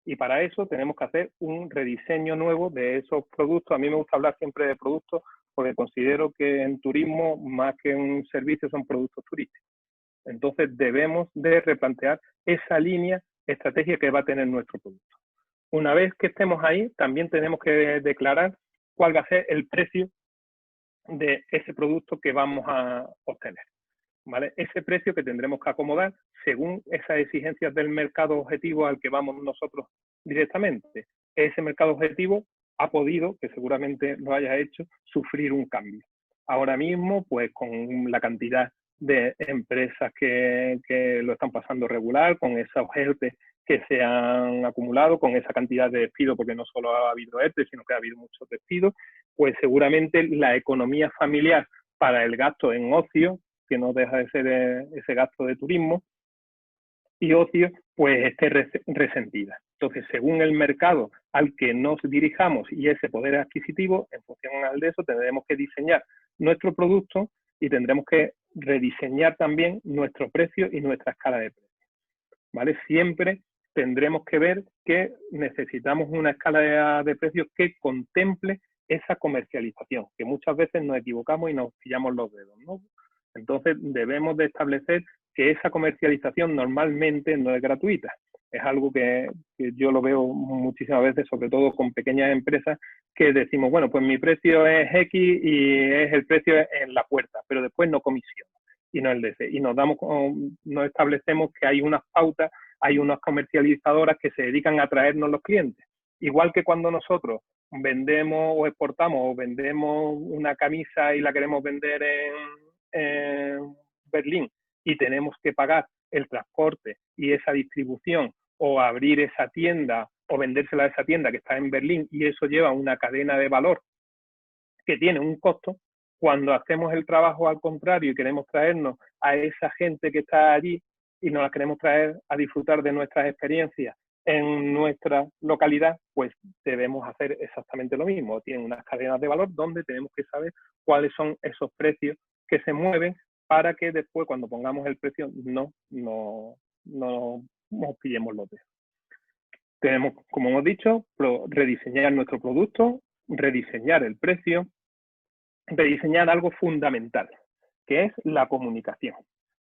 Y para eso tenemos que hacer un rediseño nuevo de esos productos. A mí me gusta hablar siempre de productos porque considero que en turismo, más que un servicio, son productos turísticos. Entonces debemos de replantear esa línea estratégica que va a tener nuestro producto. Una vez que estemos ahí, también tenemos que declarar cuál va a ser el precio de ese producto que vamos a obtener, ¿vale? Ese precio que tendremos que acomodar según esas exigencias del mercado objetivo al que vamos nosotros directamente. Ese mercado objetivo ha podido, que seguramente lo haya hecho, sufrir un cambio. Ahora mismo, pues con la cantidad de empresas que lo están pasando regular, con esos ERTE que se han acumulado, con esa cantidad de despidos, porque no solo ha habido ERTE, sino que ha habido muchos despidos, pues seguramente la economía familiar para el gasto en ocio, que no deja de ser ese gasto de turismo y ocio, pues esté resentida. Entonces, según el mercado al que nos dirijamos y ese poder adquisitivo, en función de eso tendremos que diseñar nuestro producto y tendremos que rediseñar también nuestro precio y nuestra escala de precios, ¿vale? Siempre tendremos que ver que necesitamos una escala de precios que contemple esa comercialización, que muchas veces nos equivocamos y nos pillamos los dedos, ¿no? Entonces debemos de establecer que esa comercialización normalmente no es gratuita, es algo que que yo lo veo muchísimas veces, sobre todo con pequeñas empresas, que decimos, bueno, pues mi precio es X y es el precio en la puerta, pero después no comisión y no el DC. Y nos establecemos que hay unas pautas, hay unas comercializadoras que se dedican a traernos los clientes. Igual que cuando nosotros vendemos o exportamos o vendemos una camisa y la queremos vender en Berlín y tenemos que pagar el transporte y esa distribución o abrir esa tienda o vendérsela a esa tienda que está en Berlín, y eso lleva una cadena de valor que tiene un costo. Cuando hacemos el trabajo al contrario y queremos traernos a esa gente que está allí y nos la queremos traer a disfrutar de nuestras experiencias en nuestra localidad, pues debemos hacer exactamente lo mismo. Tienen unas cadenas de valor donde tenemos que saber cuáles son esos precios que se mueven para que después, cuando pongamos el precio, no nos pillemos los dedos. Tenemos, como hemos dicho, rediseñar nuestro producto, rediseñar el precio, rediseñar algo fundamental, que es la comunicación.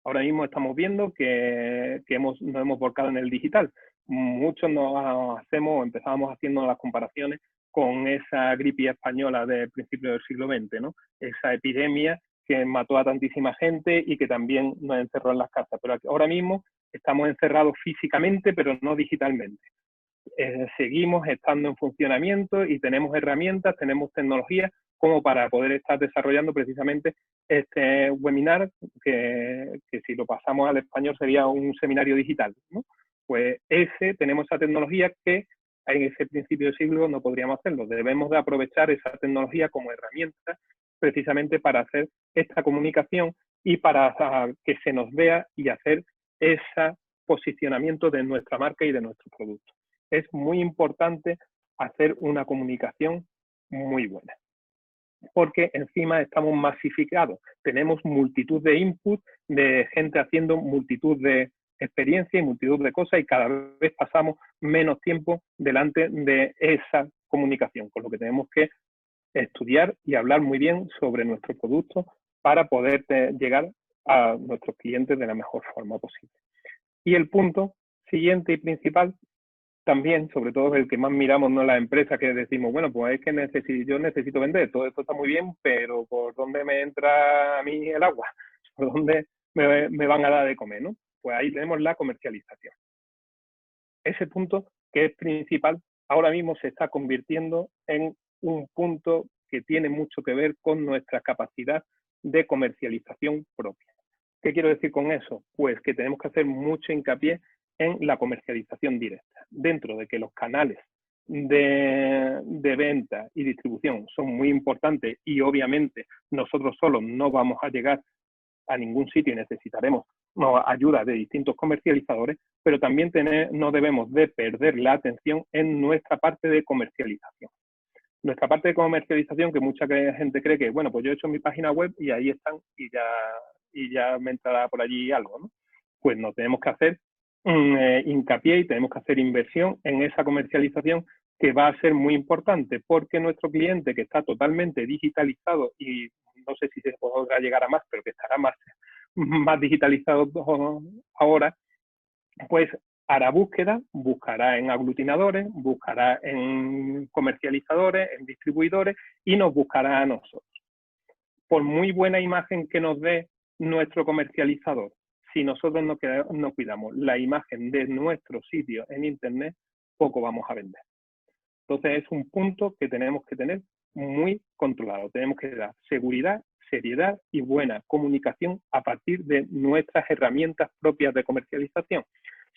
Ahora mismo estamos viendo que nos hemos volcado en el digital. Muchos empezábamos haciendo las comparaciones con esa gripe española del principio del siglo XX, ¿no? Esa epidemia que mató a tantísima gente y que también nos encerró en las casas. Pero ahora mismo estamos encerrados físicamente, pero no digitalmente. Seguimos estando en funcionamiento y tenemos herramientas, tenemos tecnologías como para poder estar desarrollando precisamente este webinar, que si lo pasamos al español sería un seminario digital, ¿no? Pues tenemos esa tecnología que en ese principio de siglo no podríamos hacerlo. Debemos de aprovechar esa tecnología como herramienta precisamente para hacer esta comunicación y para que se nos vea y hacer ese posicionamiento de nuestra marca y de nuestro producto. Es muy importante hacer una comunicación muy buena, porque encima estamos masificados, tenemos multitud de inputs, de gente haciendo multitud de experiencias y multitud de cosas, y cada vez pasamos menos tiempo delante de esa comunicación, con lo que tenemos que estudiar y hablar muy bien sobre nuestro producto para poder llegar a nuestros clientes de la mejor forma posible. Y el punto siguiente y principal, también, sobre todo el que más miramos, no la empresa, que decimos, bueno, pues es que yo necesito vender, todo esto está muy bien, pero ¿por dónde me entra a mí el agua? ¿Por dónde me van a dar de comer, no? Pues ahí tenemos la comercialización. Ese punto, que es principal, ahora mismo se está convirtiendo en un punto que tiene mucho que ver con nuestra capacidad de comercialización propia. ¿Qué quiero decir con eso? Pues que tenemos que hacer mucho hincapié en la comercialización directa. Dentro de que los canales de venta y distribución son muy importantes y obviamente nosotros solos no vamos a llegar a ningún sitio y necesitaremos ayuda de distintos comercializadores, pero también no debemos de perder la atención en nuestra parte de comercialización. Nuestra parte de comercialización, que mucha gente cree que, bueno, pues yo he hecho mi página web y ahí están y ya me entrará por allí algo, ¿no? Pues no, tenemos que hacer hincapié y tenemos que hacer inversión en esa comercialización, que va a ser muy importante, porque nuestro cliente, que está totalmente digitalizado, y no sé si se podrá llegar a más, pero que estará más digitalizado ahora, pues hará búsqueda, buscará en aglutinadores, buscará en comercializadores, en distribuidores, y nos buscará a nosotros. Por muy buena imagen que nos dé nuestro comercializador, si nosotros no cuidamos la imagen de nuestro sitio en Internet, poco vamos a vender. Entonces es un punto que tenemos que tener muy controlado. Tenemos que dar seguridad, seriedad y buena comunicación a partir de nuestras herramientas propias de comercialización.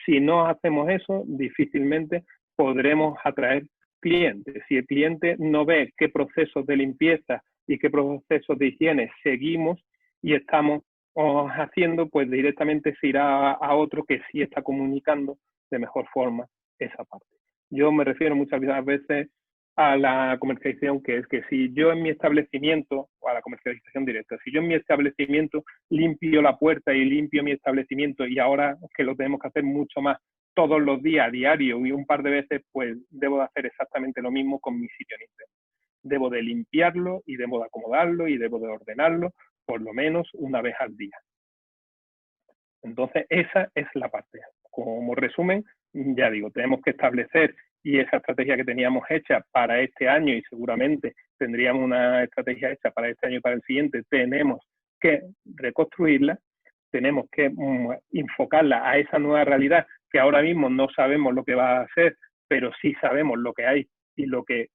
Si no hacemos eso, difícilmente podremos atraer clientes. Si el cliente no ve qué procesos de limpieza y qué procesos de higiene seguimos y estamos haciendo, pues directamente se irá a otro que sí está comunicando de mejor forma esa parte. Yo me refiero muchas veces a la comercialización, que es que si yo en mi establecimiento, o a la comercialización directa, si yo en mi establecimiento limpio la puerta y limpio mi establecimiento, y ahora que lo tenemos que hacer mucho más todos los días, a diario y un par de veces, pues debo de hacer exactamente lo mismo con mi sitio en Internet. Debo de limpiarlo y debo de acomodarlo y debo de ordenarlo por lo menos una vez al día. Entonces, esa es la parte. Como resumen, ya digo, tenemos que establecer, y esa estrategia que teníamos hecha para este año, y seguramente tendríamos una estrategia hecha para este año y para el siguiente, tenemos que reconstruirla, tenemos que enfocarla a esa nueva realidad que ahora mismo no sabemos lo que va a ser, pero sí sabemos lo que hay y lo que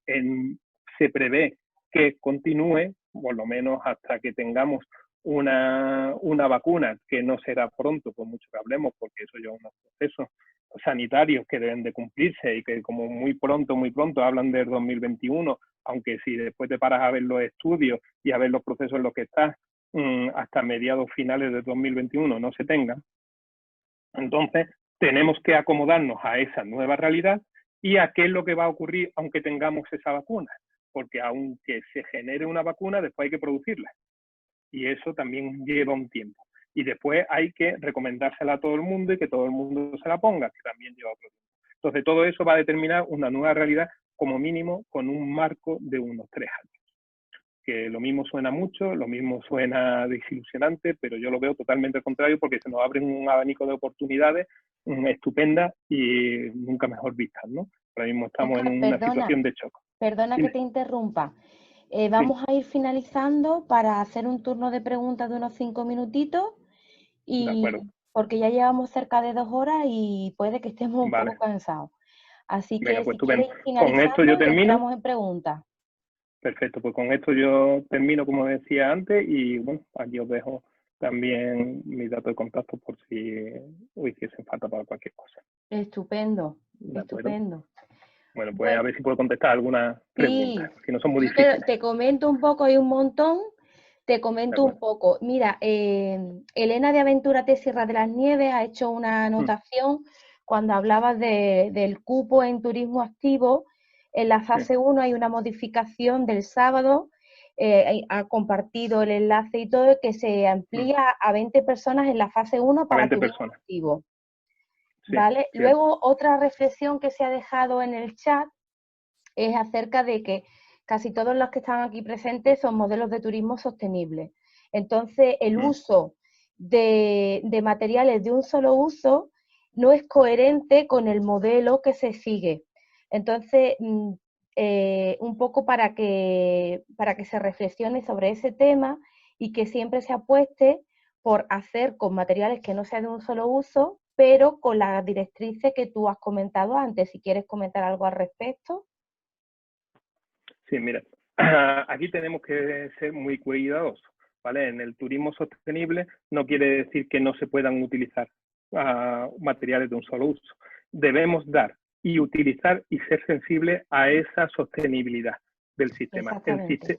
se prevé que continúe, por lo menos hasta que tengamos una vacuna, que no será pronto, por mucho que hablemos, porque eso lleva unos procesos sanitarios que deben de cumplirse y que como muy pronto hablan del 2021, aunque si después te paras a ver los estudios y a ver los procesos en los que estás, hasta mediados finales de 2021 no se tengan. Entonces, tenemos que acomodarnos a esa nueva realidad y a qué es lo que va a ocurrir aunque tengamos esa vacuna. Porque aunque se genere una vacuna, después hay que producirla. Y eso también lleva un tiempo. Y después hay que recomendársela a todo el mundo y que todo el mundo se la ponga, que también lleva otro tiempo. Entonces, todo eso va a determinar una nueva realidad, como mínimo, con un marco de unos 3 años. Que lo mismo suena mucho, lo mismo suena desilusionante, pero yo lo veo totalmente al contrario porque se nos abre un abanico de oportunidades estupendas y nunca mejor vistas, ¿no? Ahora mismo estamos Oscar, en una situación de shock. Perdona que te interrumpa. Vamos a ir finalizando para hacer un turno de preguntas de unos 5 minutitos, porque ya llevamos cerca de 2 horas y puede que estemos un poco cansados. Así que pues si quieres ir con esto yo termino. Estamos en preguntas. Perfecto, pues con esto yo termino, como decía antes, y bueno, aquí os dejo también mis datos de contacto por si hiciesen falta para cualquier cosa. Estupendo, estupendo. Bueno, pues a ver si puedo contestar alguna pregunta, si no son muy difíciles. Te comento un poco, hay un montón, te comento un poco. Mira, Elena de Aventúrate Sierra de las Nieves ha hecho una anotación cuando hablabas del cupo en turismo activo. En la fase 1 hay una modificación del sábado, ha compartido el enlace y todo, que se amplía a 20 personas en la fase 1 para turismo activo. ¿Vale? Luego, otra reflexión que se ha dejado en el chat es acerca de que casi todos los que están aquí presentes son modelos de turismo sostenible. Entonces, el uso de materiales de un solo uso no es coherente con el modelo que se sigue. Entonces, un poco para que se reflexione sobre ese tema y que siempre se apueste por hacer con materiales que no sean de un solo uso, pero con las directrices que tú has comentado antes. Si quieres comentar algo al respecto. Sí, mira, aquí tenemos que ser muy cuidadosos, ¿vale? En el turismo sostenible no quiere decir que no se puedan utilizar materiales de un solo uso. Debemos dar y utilizar y ser sensibles a esa sostenibilidad del sistema.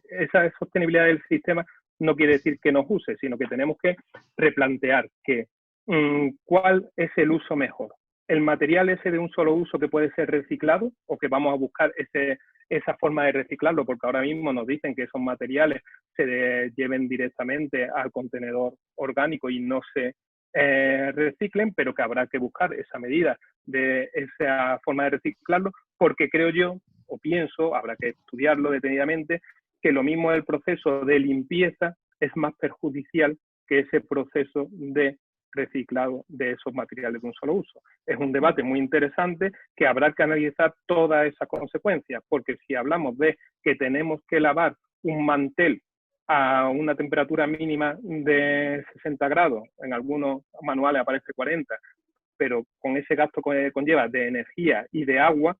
Esa sostenibilidad del sistema no quiere decir que nos use, sino que tenemos que replantear cuál es el uso mejor. El material ese de un solo uso que puede ser reciclado o que vamos a buscar esa forma de reciclarlo, porque ahora mismo nos dicen que esos materiales se lleven directamente al contenedor orgánico y no se reciclen, pero que habrá que buscar esa medida de esa forma de reciclarlo, porque creo yo, o pienso, habrá que estudiarlo detenidamente, que lo mismo el proceso de limpieza es más perjudicial que ese proceso de reciclado de esos materiales de un solo uso. Es un debate muy interesante que habrá que analizar todas esas consecuencias, porque si hablamos de que tenemos que lavar un mantel a una temperatura mínima de 60 grados, en algunos manuales aparece 40, pero con ese gasto que conlleva de energía y de agua,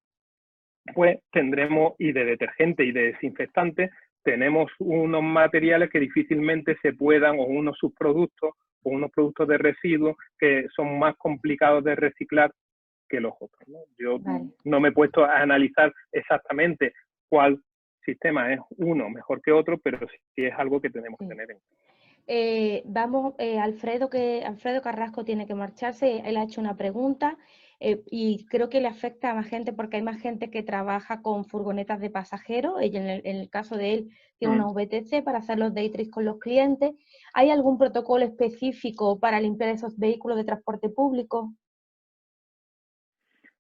pues tendremos, y de detergente y de desinfectante, tenemos unos materiales que difícilmente se puedan, o unos subproductos, o unos productos de residuos que son más complicados de reciclar que los otros, ¿no? Yo no me he puesto a analizar exactamente cuál sistema es uno mejor que otro, pero sí es algo que tenemos que tener en cuenta. Alfredo Carrasco tiene que marcharse, él ha hecho una pregunta y creo que le afecta a más gente porque hay más gente que trabaja con furgonetas de pasajeros. En el caso de él tiene una VTC para hacer los day trips con los clientes. ¿Hay algún protocolo específico para limpiar esos vehículos de transporte público?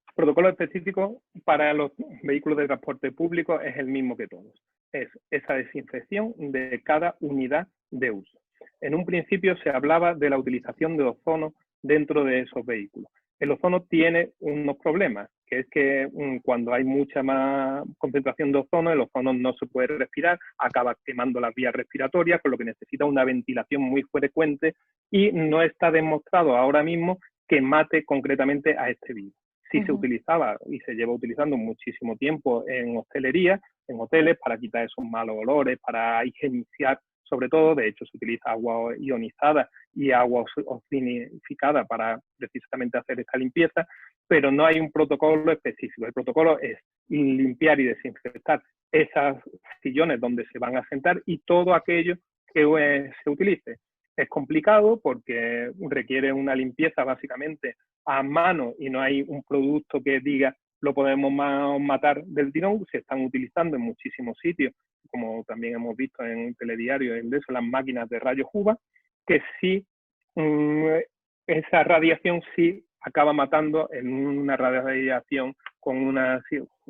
El protocolo específico para los vehículos de transporte público es el mismo que todos. Es esa desinfección de cada unidad de uso. En un principio se hablaba de la utilización de ozono dentro de esos vehículos. El ozono tiene unos problemas, que es que cuando hay mucha más concentración de ozono, el ozono no se puede respirar, acaba quemando las vías respiratorias, por lo que necesita una ventilación muy frecuente y no está demostrado ahora mismo que mate concretamente a este virus. Sí se utilizaba y se lleva utilizando muchísimo tiempo en hostelería, en hoteles, para quitar esos malos olores, para higienizar sobre todo. De hecho, se utiliza agua ionizada y agua ozonificada para precisamente hacer esta limpieza, pero no hay un protocolo específico. El protocolo es limpiar y desinfectar esos sillones donde se van a sentar y todo aquello que se utilice. Es complicado porque requiere una limpieza básicamente a mano y no hay un producto que diga lo podemos matar del tirón. Se están utilizando en muchísimos sitios, como también hemos visto en Telediario, en eso, las máquinas de rayos UVA, que sí, esa radiación sí acaba matando en una radiación con una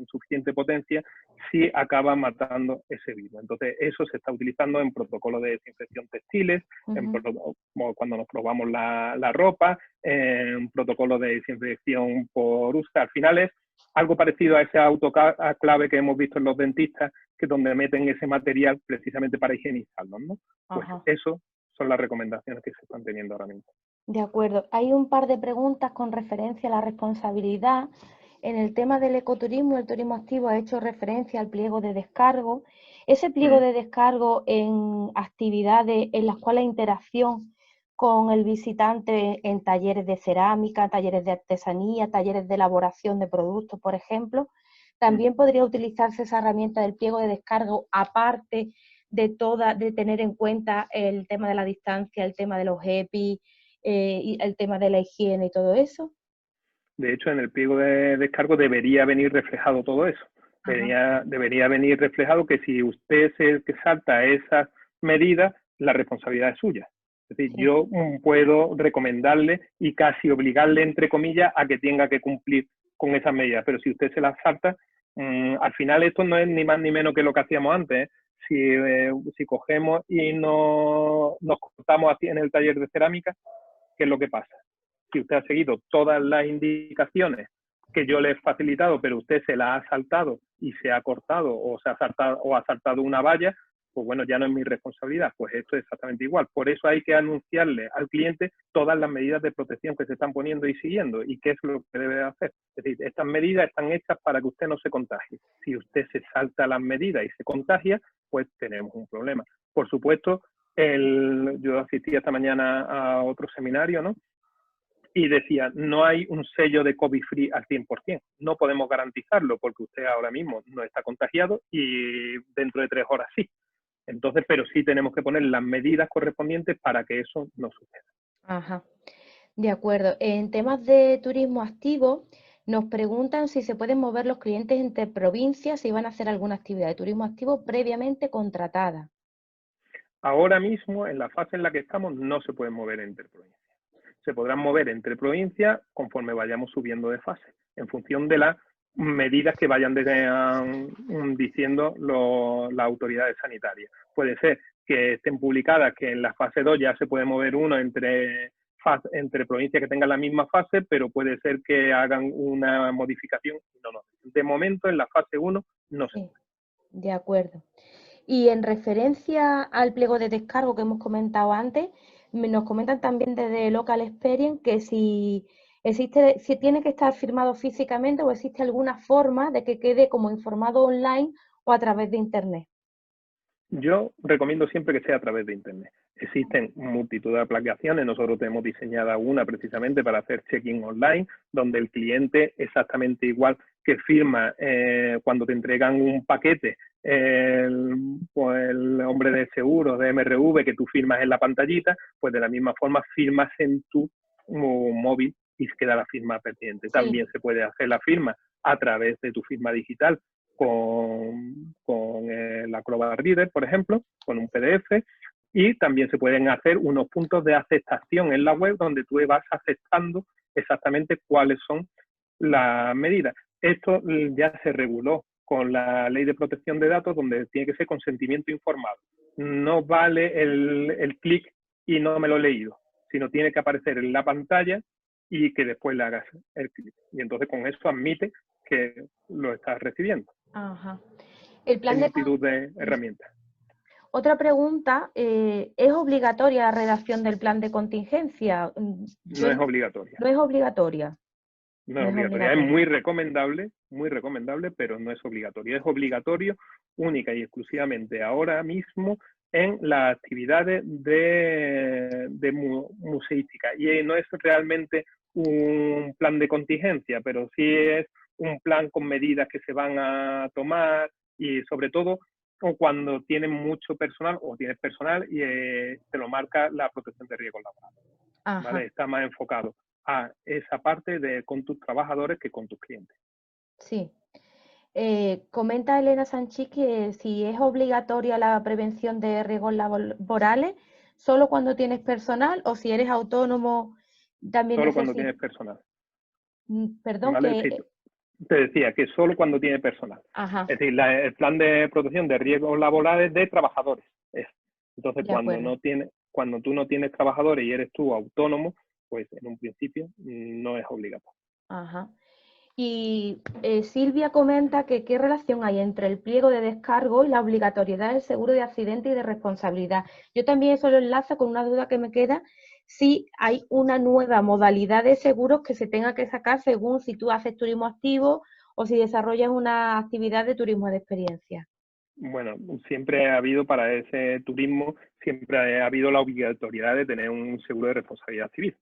suficiente potencia, sí acaba matando ese virus. Entonces, eso se está utilizando en protocolos de desinfección textiles, como cuando nos probamos la ropa, en protocolos de desinfección por uso. Al final es algo parecido a ese autoclave que hemos visto en los dentistas, que donde meten ese material precisamente para higienizarlos, ¿no? Pues eso son las recomendaciones que se están teniendo ahora mismo. De acuerdo. Hay un par de preguntas con referencia a la responsabilidad. En el tema del ecoturismo, el turismo activo ha hecho referencia al pliego de descargo. Ese pliego de descargo en actividades en las cuales la interacción con el visitante en talleres de cerámica, talleres de artesanía, talleres de elaboración de productos, por ejemplo, también podría utilizarse esa herramienta del pliego de descargo, aparte de tener en cuenta el tema de la distancia, el tema de los EPI, y el tema de la higiene y todo eso. De hecho, en el pliego de descargo debería venir reflejado todo eso. Debería venir reflejado que si usted es el que salta esas medidas, la responsabilidad es suya. Es decir, yo puedo recomendarle y casi obligarle, entre comillas, a que tenga que cumplir con esas medidas. Pero si usted se las salta, al final esto no es ni más ni menos que lo que hacíamos antes, ¿eh? Si cogemos y nos cortamos así en el taller de cerámica, ¿qué es lo que pasa? Si usted ha seguido todas las indicaciones que yo le he facilitado, pero usted se las ha saltado y se ha cortado o ha saltado una valla, pues bueno, ya no es mi responsabilidad. Pues esto es exactamente igual. Por eso hay que anunciarle al cliente todas las medidas de protección que se están poniendo y siguiendo y qué es lo que debe hacer. Es decir, estas medidas están hechas para que usted no se contagie. Si usted se salta las medidas y se contagia, pues tenemos un problema. Por supuesto, yo asistí esta mañana a otro seminario, ¿no? Y decía, no hay un sello de COVID-free al 100%. No podemos garantizarlo porque usted ahora mismo no está contagiado y dentro de 3 horas sí. Entonces, pero sí tenemos que poner las medidas correspondientes para que eso no suceda. Ajá, de acuerdo. En temas de turismo activo, nos preguntan si se pueden mover los clientes entre provincias, si van a hacer alguna actividad de turismo activo previamente contratada. Ahora mismo, en la fase en la que estamos, no se pueden mover entre provincias. Se podrán mover entre provincias conforme vayamos subiendo de fase, en función de las medidas que vayan diciendo las autoridades sanitarias. Puede ser que estén publicadas que en la fase 2 ya se puede mover uno entre provincias que tengan la misma fase, pero puede ser que hagan una modificación. No. De momento, en la fase 1 no se puede. De acuerdo. Y en referencia al pliego de descargo que hemos comentado antes, nos comentan también desde Local Experience que si tiene que estar firmado físicamente o existe alguna forma de que quede como informado online o a través de Internet. Yo recomiendo siempre que sea a través de Internet. Existen multitud de aplicaciones, nosotros tenemos diseñada una precisamente para hacer check-in online, donde el cliente exactamente igual que firma cuando te entregan un paquete, el hombre de seguros de MRV que tú firmas en la pantallita, pues de la misma forma firmas en tu móvil y queda la firma pertinente. Sí. También se puede hacer la firma a través de tu firma digital con el Acrobat Reader, por ejemplo, con un PDF, y también se pueden hacer unos puntos de aceptación en la web donde tú vas aceptando exactamente cuáles son las medidas. Esto ya se reguló con la Ley de Protección de Datos, donde tiene que ser consentimiento informado. No vale el clic y no me lo he leído, sino tiene que aparecer en la pantalla y que después le hagas el clic. Y entonces con eso admite que lo estás recibiendo. Ajá. El plan En de... multitud de herramientas. Otra pregunta, ¿es obligatoria la redacción del plan de contingencia? No es obligatoria. No es obligatoria. No es obligatoria. Es muy recomendable, pero no es obligatoria. Es obligatorio única y exclusivamente ahora mismo en las actividades de museística. Y no es realmente un plan de contingencia, pero sí es un plan con medidas que se van a tomar y sobre todo o cuando tienen mucho personal o tienes personal y te lo marca la protección de riesgos laborales. ¿Vale? Está más enfocado a esa parte con tus trabajadores que con tus clientes. Sí. Comenta Elena Sanchís que si es obligatoria la prevención de riesgos laborales, solo cuando tienes personal o si eres autónomo también solo cuando tienes personal. Perdón, ¿vale? que... Sí, te decía que solo cuando tienes personal. Ajá. Es decir, el plan de protección de riesgos laborales de trabajadores. Entonces, cuando tú no tienes trabajadores y eres tú autónomo, pues en un principio no es obligatorio. Ajá. Y Silvia comenta que qué relación hay entre el pliego de descargo y la obligatoriedad del seguro de accidente y de responsabilidad. Yo también eso lo enlazo con una duda que me queda, si hay una nueva modalidad de seguros que se tenga que sacar según si tú haces turismo activo o si desarrollas una actividad de turismo de experiencia. Bueno, siempre ha habido para ese turismo, siempre ha habido la obligatoriedad de tener un seguro de responsabilidad civil.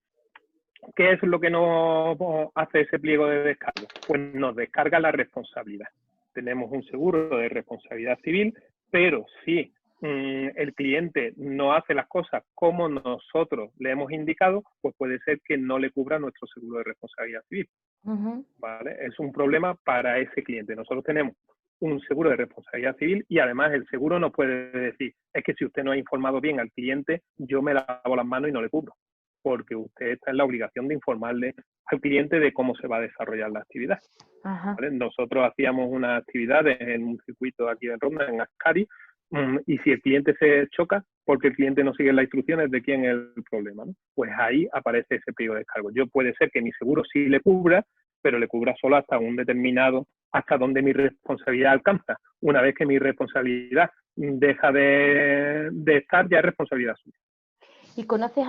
¿Qué es lo que nos hace ese pliego de descargo? Pues nos descarga la responsabilidad. Tenemos un seguro de responsabilidad civil, pero si el cliente no hace las cosas como nosotros le hemos indicado, pues puede ser que no le cubra nuestro seguro de responsabilidad civil. ¿Vale? Es un problema para ese cliente. Nosotros tenemos un seguro de responsabilidad civil y además el seguro nos puede decir, es que si usted no ha informado bien al cliente, yo me lavo las manos y no le cubro, porque usted está en la obligación de informarle al cliente de cómo se va a desarrollar la actividad. ¿Vale? Nosotros hacíamos unas actividades en un circuito aquí en Ronda, en Ascari, y si el cliente se choca, porque el cliente no sigue las instrucciones de quién es el problema, ¿no? Pues ahí aparece ese pliego de descargo. Puede ser que mi seguro sí le cubra, pero le cubra solo hasta un determinado, hasta donde mi responsabilidad alcanza. Una vez que mi responsabilidad deja de estar, ya es responsabilidad suya. ¿Y conoces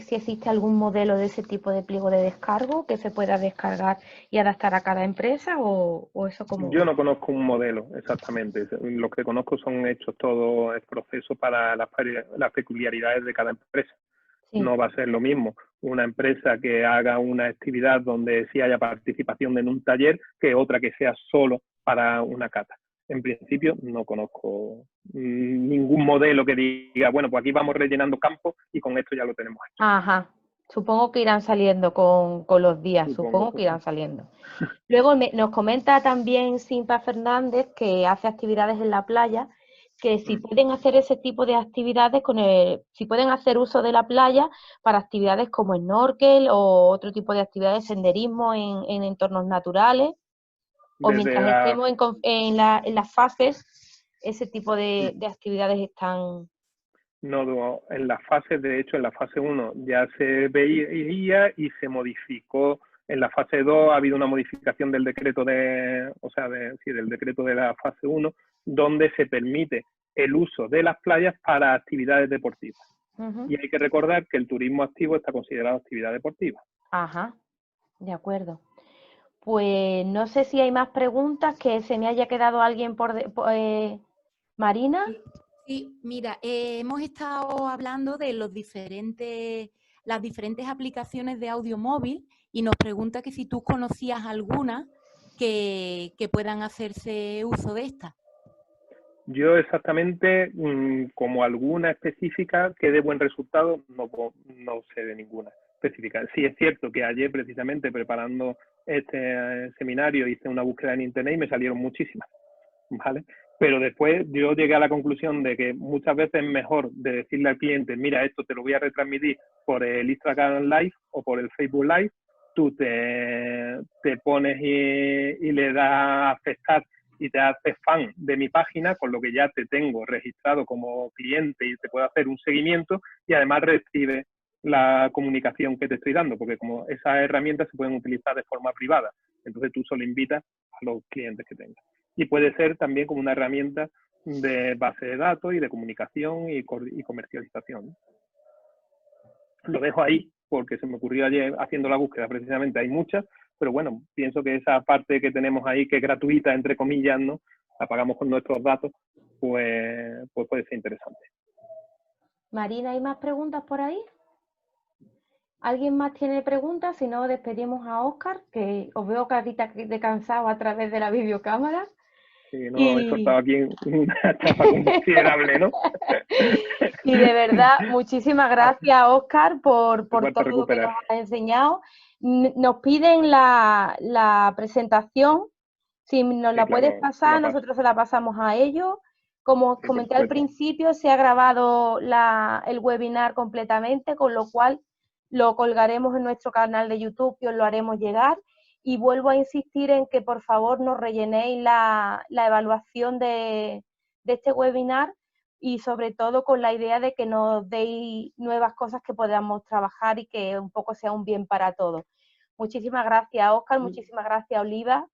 si existe algún modelo de ese tipo de pliego de descargo que se pueda descargar y adaptar a cada empresa o eso como...? Yo no conozco un modelo exactamente. Lo que conozco son hechos todo el proceso para las peculiaridades de cada empresa. Sí. No va a ser lo mismo una empresa que haga una actividad donde sí haya participación en un taller que otra que sea solo para una cata. En principio no conozco ningún modelo que diga, bueno, pues aquí vamos rellenando campos y con esto ya lo tenemos hecho. Ajá. Supongo que irán saliendo con los días, supongo que irán saliendo. Luego nos comenta también Simpa Fernández, que hace actividades en la playa, que si pueden hacer ese tipo de actividades si pueden hacer uso de la playa para actividades como snorkel o otro tipo de actividades de senderismo en entornos naturales, o mientras estemos en las fases, ese tipo de actividades están... No, en las fases, de hecho, en la fase 1 ya se veía y se modificó. En la fase 2 ha habido una modificación del decreto del decreto de la fase 1, donde se permite el uso de las playas para actividades deportivas. Y hay que recordar que el turismo activo está considerado actividad deportiva. Ajá, de acuerdo. Pues no sé si hay más preguntas, que se me haya quedado alguien Marina. Sí, mira, hemos estado hablando de las diferentes aplicaciones de audio móvil y nos pregunta que si tú conocías alguna que puedan hacerse uso de esta. Yo exactamente, como alguna específica que dé buen resultado, no sé de ninguna específica. Sí es cierto que ayer precisamente preparando este seminario hice una búsqueda en internet y me salieron muchísimas, ¿vale? Pero después yo llegué a la conclusión de que muchas veces es mejor de decirle al cliente, mira, esto te lo voy a retransmitir por el Instagram Live o por el Facebook Live, tú te pones y le das a aceptar y te haces fan de mi página, con lo que ya te tengo registrado como cliente y te puedo hacer un seguimiento y además recibes la comunicación que te estoy dando, porque como esas herramientas se pueden utilizar de forma privada, entonces tú solo invitas a los clientes que tengas. Y puede ser también como una herramienta de base de datos y de comunicación y comercialización. Lo dejo ahí porque se me ocurrió ayer haciendo la búsqueda, precisamente hay muchas, pero bueno, pienso que esa parte que tenemos ahí, que es gratuita, entre comillas, ¿no? La pagamos con nuestros datos, pues puede ser interesante. Marina, ¿hay más preguntas por ahí? ¿Alguien más tiene preguntas? Si no, despedimos a Óscar, que os veo carita de cansado a través de la videocámara. Sí, no, he soltado aquí una chapa considerable, ¿no? Y de verdad, muchísimas gracias, Óscar, por todo lo que nos has enseñado. Nos piden la presentación. Si nos la puedes pasar, nosotros se la pasamos a ellos. Como os comenté al principio, se ha grabado el webinar completamente, con lo cual lo colgaremos en nuestro canal de YouTube y os lo haremos llegar. Y vuelvo a insistir en que por favor nos rellenéis la evaluación de este webinar, y sobre todo con la idea de que nos deis nuevas cosas que podamos trabajar y que un poco sea un bien para todos. Muchísimas gracias, Óscar, muchísimas gracias, Oliva,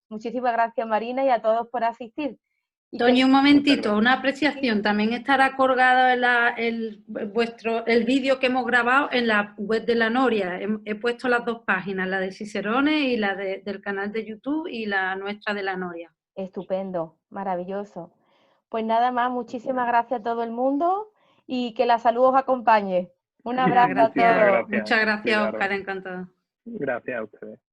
muchísimas gracias, Marina, y a todos por asistir. Toñi, un momentito, una apreciación. También estará colgado el vídeo que hemos grabado en la web de la Noria. He puesto las dos páginas, la de Cicerone y la del canal de YouTube y la nuestra de la Noria. Estupendo, maravilloso. Pues nada más, muchísimas gracias a todo el mundo y que la salud os acompañe. Un abrazo a todos. Muchas gracias, Óscar, encantado. Gracias a ustedes.